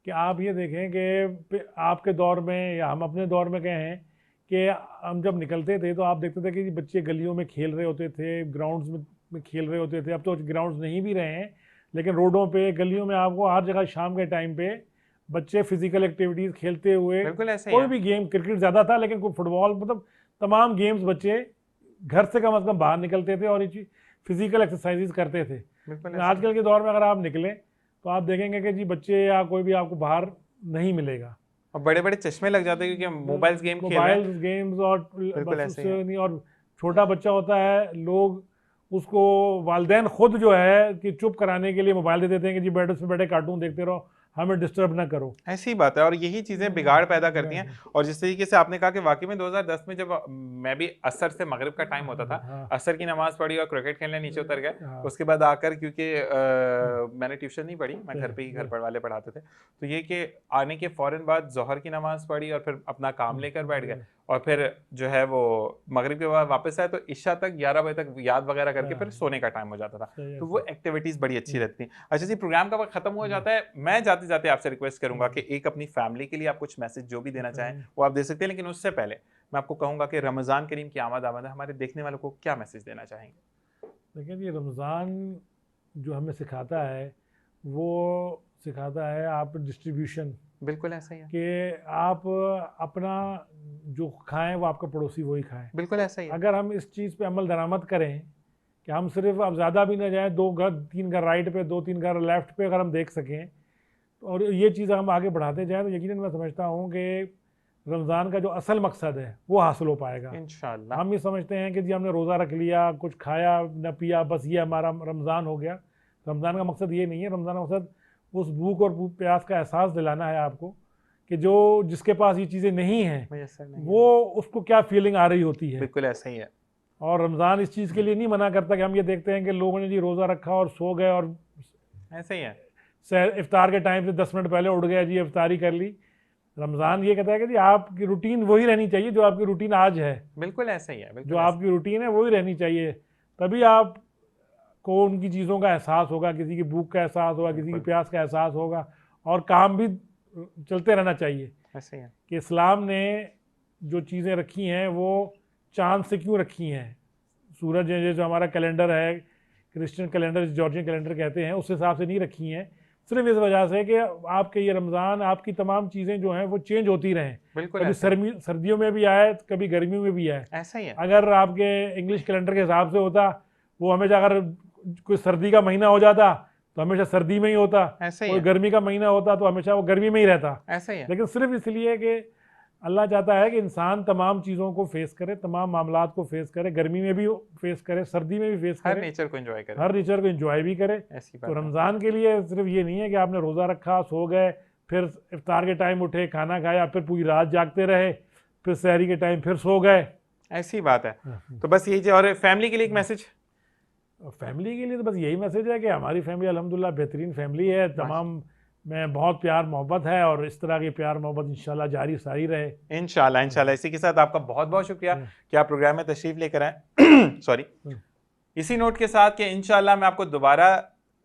S2: कि आप ये देखें कि आपके दौर में या हम अपने दौर में गए हैं कि हम जब निकलते थे तो आप देखते थे कि बच्चे गलियों में खेल रहे होते थे, ग्राउंड्स में खेल रहे होते थे। अब तो ग्राउंड्स नहीं भी रहे हैं, लेकिन रोडों पे, गलियों में आपको हर जगह शाम के टाइम पे बच्चे फिजिकल एक्टिविटीज़ खेलते हुए,
S1: बिल्कुल ऐसा ही
S2: कोई
S1: है।
S2: भी गेम, क्रिकेट ज़्यादा था लेकिन कोई फुटबॉल, मतलब तमाम गेम्स बच्चे घर से कम अज़ कम बाहर निकलते थे और ये फिजिकल एक्सरसाइजेज करते थे।
S1: बिल्कुल
S2: लेकिन
S1: ऐसा ही है।
S2: आजकल के दौर में अगर आप निकलें तो आप देखेंगे कि जी बच्चे या कोई भी आपको बाहर नहीं मिलेगा।
S1: और बड़े बड़े चश्मे लग जाते हैं क्योंकि मोबाइल गेम खेल रहे हैं।
S2: मोबाइल गेम्स और
S1: बिल्कुल
S2: बस
S1: ऐसा ही है।
S2: उससे नहीं। और छोटा बच्चा होता है, लोग उसको, वालिदैन खुद जो है कि चुप कराने के लिए मोबाइल दे देते हैं कि जी बेड पे बैठे कार्टून देखते रहो, हमें डिस्टर्ब ना करो।
S1: ऐसी ही बात है और यही चीजें बिगाड़ पैदा करती हैं। और जिस तरीके से आपने कहा कि वाकई में 2010 में जब मैं भी असर से मगरिब का टाइम होता था,
S2: हाँ,
S1: असर की नमाज पढ़ी और क्रिकेट खेलने नीचे उतर गए।
S2: हाँ,
S1: उसके बाद आकर, क्योंकि मैंने ट्यूशन नहीं पढ़ी, मैं घर पे ही घर पर वाले पढ़ाते थे, तो ये कि आने के फौरन बाद जोहर की नमाज पढ़ी और फिर अपना काम लेकर बैठ गए। और फिर जो है वो मगरिब के बाद वापस आए तो इशा तक 11 बजे तक याद वगैरह करके फिर सोने का टाइम हो जाता था। तो वो एक्टिविटीज बड़ी अच्छी लगती हैं। अच्छा जी, प्रोग्राम का वक्त खत्म हो जाता है, मैं जाते जाते आपसे रिक्वेस्ट करूंगा कि एक अपनी फैमिली के लिए आप कुछ मैसेज जो भी देना चाहें वो आप दे सकते हैं, लेकिन उससे पहले मैं आपको कहूंगा कि रमज़ान करीम की आमद है, हमारे देखने वालों को क्या मैसेज देना चाहेंगे?
S2: देखिए जी, रमज़ान जो हमें सिखाता है वो सिखाता है आप डिस्ट्रीब्यूशन,
S1: बिल्कुल ऐसा ही है।
S2: कि आप अपना जो खाएं वो आपका पड़ोसी वही खाएं।
S1: बिल्कुल ऐसा ही है।
S2: अगर हम इस चीज़ पे अमल दरामद करें कि हम सिर्फ, अब ज़्यादा भी ना जाएं, 2 घर 3 घर राइट पे, 2-3 घर लेफ्ट पे अगर हम देख सकें और ये चीज़ हम आगे बढ़ाते जाएं, तो यकीनन मैं समझता हूँ कि रमज़ान का जो असल मकसद है वो हासिल हो पाएगा।
S1: इंशाल्लाह।
S2: हम ये समझते हैं कि जी हमने रोज़ा रख लिया, कुछ खाया न पिया, बस ये हमारा रमज़ान हो गया। रमज़ान का मकसद ये नहीं है। रमज़ान का मकसद उस भूख और प्यास का एहसास दिलाना है आपको कि जो जिसके पास ये चीज़ें नहीं हैं वो उसको क्या फीलिंग आ रही होती है।
S1: बिल्कुल ऐसा ही है।
S2: और रमज़ान इस चीज़ के लिए नहीं मना करता कि हम ये देखते हैं कि लोगों ने जी रोज़ा रखा और सो गए और
S1: ऐसा ही है।
S2: इफ्तार के टाइम से 10 मिनट पहले उठ गया, जी इफ्तारी कर ली। रमज़ान ये कहता है कि जी आपकी रूटीन वही रहनी चाहिए जो आपकी रूटीन आज है।
S1: बिल्कुल ऐसा ही है।
S2: जो आपकी रूटीन है वही रहनी चाहिए, तभी आप को उनकी चीज़ों का एहसास होगा, किसी की भूख का एहसास होगा, किसी की प्यास का एहसास होगा। और काम भी चलते रहना चाहिए।
S1: ऐसे ही है
S2: कि इस्लाम ने जो चीज़ें रखी हैं वो चांद से क्यों रखी हैं। सूरज जो हमारा कैलेंडर है, क्रिश्चियन कैलेंडर, जॉर्जियन कैलेंडर कहते हैं, उस हिसाब से नहीं रखी हैं। सिर्फ इस वजह से कि आपके ये रमज़ान, आपकी तमाम चीज़ें जो हैं वो चेंज होती रहें। कभी सर्दियों में भी आए, कभी गर्मियों में भी आए।
S1: ऐसा ही है।
S2: अगर आपके इंग्लिश कैलेंडर के हिसाब से होता, वो हमेशा, अगर कोई सर्दी का महीना हो जाता तो हमेशा सर्दी में ही होता, कोई गर्मी का महीना होता तो हमेशा वो गर्मी में ही रहता।
S1: ऐसा ही है।
S2: लेकिन सिर्फ इसलिए कि अल्लाह चाहता है कि इंसान तमाम चीज़ों को फेस करे, तमाम मामलात को फेस करे, गर्मी में भी फेस करे, सर्दी में भी फेस करे,
S1: हर नेचर को एंजॉय करे,
S2: हर नेचर को एंजॉय भी करे। तो रमज़ान के लिए सिर्फ ये नहीं है कि आपने रोज़ा रखा, सो गए, फिर इफ्तार के टाइम उठे, खाना खाया, फिर पूरी रात जागते रहे, फिर सहरी के टाइम फिर सो गए।
S1: ऐसी बात है। तो बस यही। और फैमिली के लिए एक मैसेज?
S2: फैमिली के लिए तो बस यही मैसेज है कि हमारी फैमिली अल्हम्दुलिल्लाह बेहतरीन फैमिली है, तमाम में बहुत प्यार मोहब्बत है और इस तरह की प्यार मोहब्बत इंशाल्लाह जारी सारी रहे।
S1: इंशाल्लाह इंशाल्लाह। इसी के साथ आपका बहुत बहुत शुक्रिया कि आप प्रोग्राम में तशरीफ लेकर आए। सॉरी। इसी नोट के साथ कि इंशाल्लाह मैं आपको दोबारा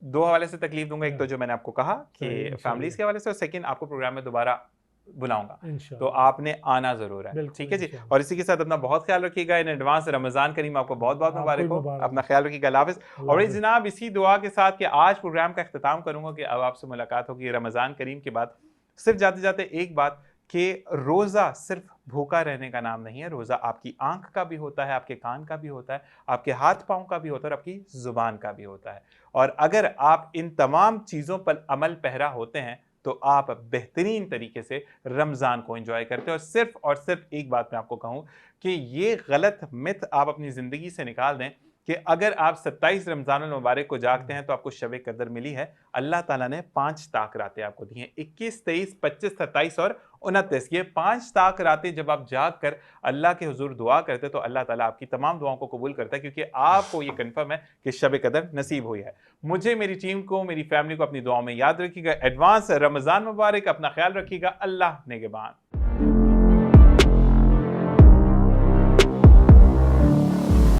S1: 2 हवाले से तकलीफ दूंगा। एक तो जो मैंने आपको कहा कि फैमिलीज के हवाले से, और सेकंड आपको प्रोग्राम में दोबारा बुलाऊंगा, तो आपने आना जरूर है। ठीक है जी। और इसी के साथ अपना बहुत ख्याल रखिएगा। इन एडवांस रमज़ान करीम आपको बहुत बहुत मुबारक हो। अपना ख्याल रखिएगा। अल्लाह हाफ़िज़। और जनाब इसी दुआ के साथ कि आज प्रोग्राम का अख्तिताम करूंगा कि अब आपसे मुलाकात होगी रमज़ान करीम के बाद। सिर्फ जाते जाते एक बात कि रोज़ा सिर्फ भूखा रहने का नाम नहीं है। रोज़ा आपकी आंख का भी होता है, आपके कान का भी होता है, आपके हाथ पाँव का भी होता है और आपकी ज़ुबान का भी होता है। और अगर आप इन तमाम चीज़ों पर अमल पैरा होते हैं तो आप बेहतरीन तरीके से रमज़ान को एंजॉय करते हो। और सिर्फ एक बात मैं आपको कहूँ कि ये गलत मिथ आप अपनी ज़िंदगी से निकाल दें कि अगर आप 27 रमज़ान अल मुबारक को जागते हैं तो आपको शब कदर मिली है। अल्लाह ताला ने 5 ताक रातें आपको दी हैं, 21, 23, 25, 27 और 29। ये 5 ताक रातें जब आप जाग कर अल्लाह के हुज़ूर दुआ करते हैं तो अल्लाह ताला आपकी तमाम दुआओं को कबूल करता है, क्योंकि आपको ये कन्फर्म है कि शब कदर नसीब हुई है। मुझे, मेरी टीम को, मेरी फैमिली को अपनी दुआओं में याद रखिएगा। एडवांस रमज़ान मुबारक, अपना ख्याल रखिएगा। अल्लाह नेगेबान।